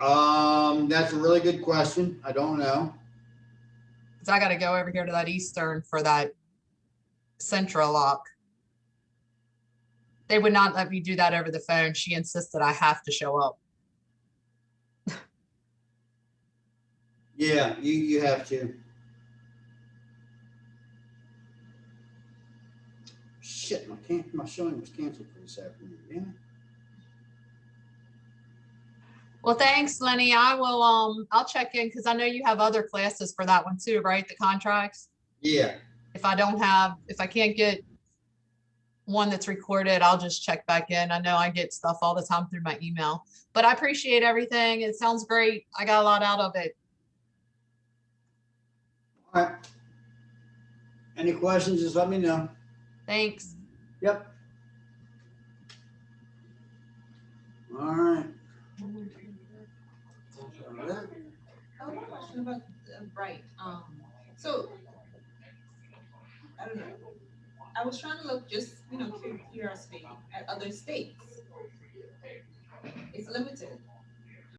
That's a really good question. I don't know. Because I got to go over here to that Eastern for that Central lock. They would not let me do that over the phone. She insisted I have to show up. Yeah, you have to. Shit, my showing was canceled for this afternoon. Damn it. Well, thanks, Lenny. I will, I'll check in because I know you have other classes for that one too, right? The contracts. Yeah, If I can't get one that's recorded, I'll just check back in. I know I get stuff all the time through my email, but I appreciate everything. It sounds great. I got a lot out of it. all right. Any questions, just let me know. Thanks. Yep. All right. I have a question about Bright. So I don't know. I was trying to look just, curiosity at other states. It's limited.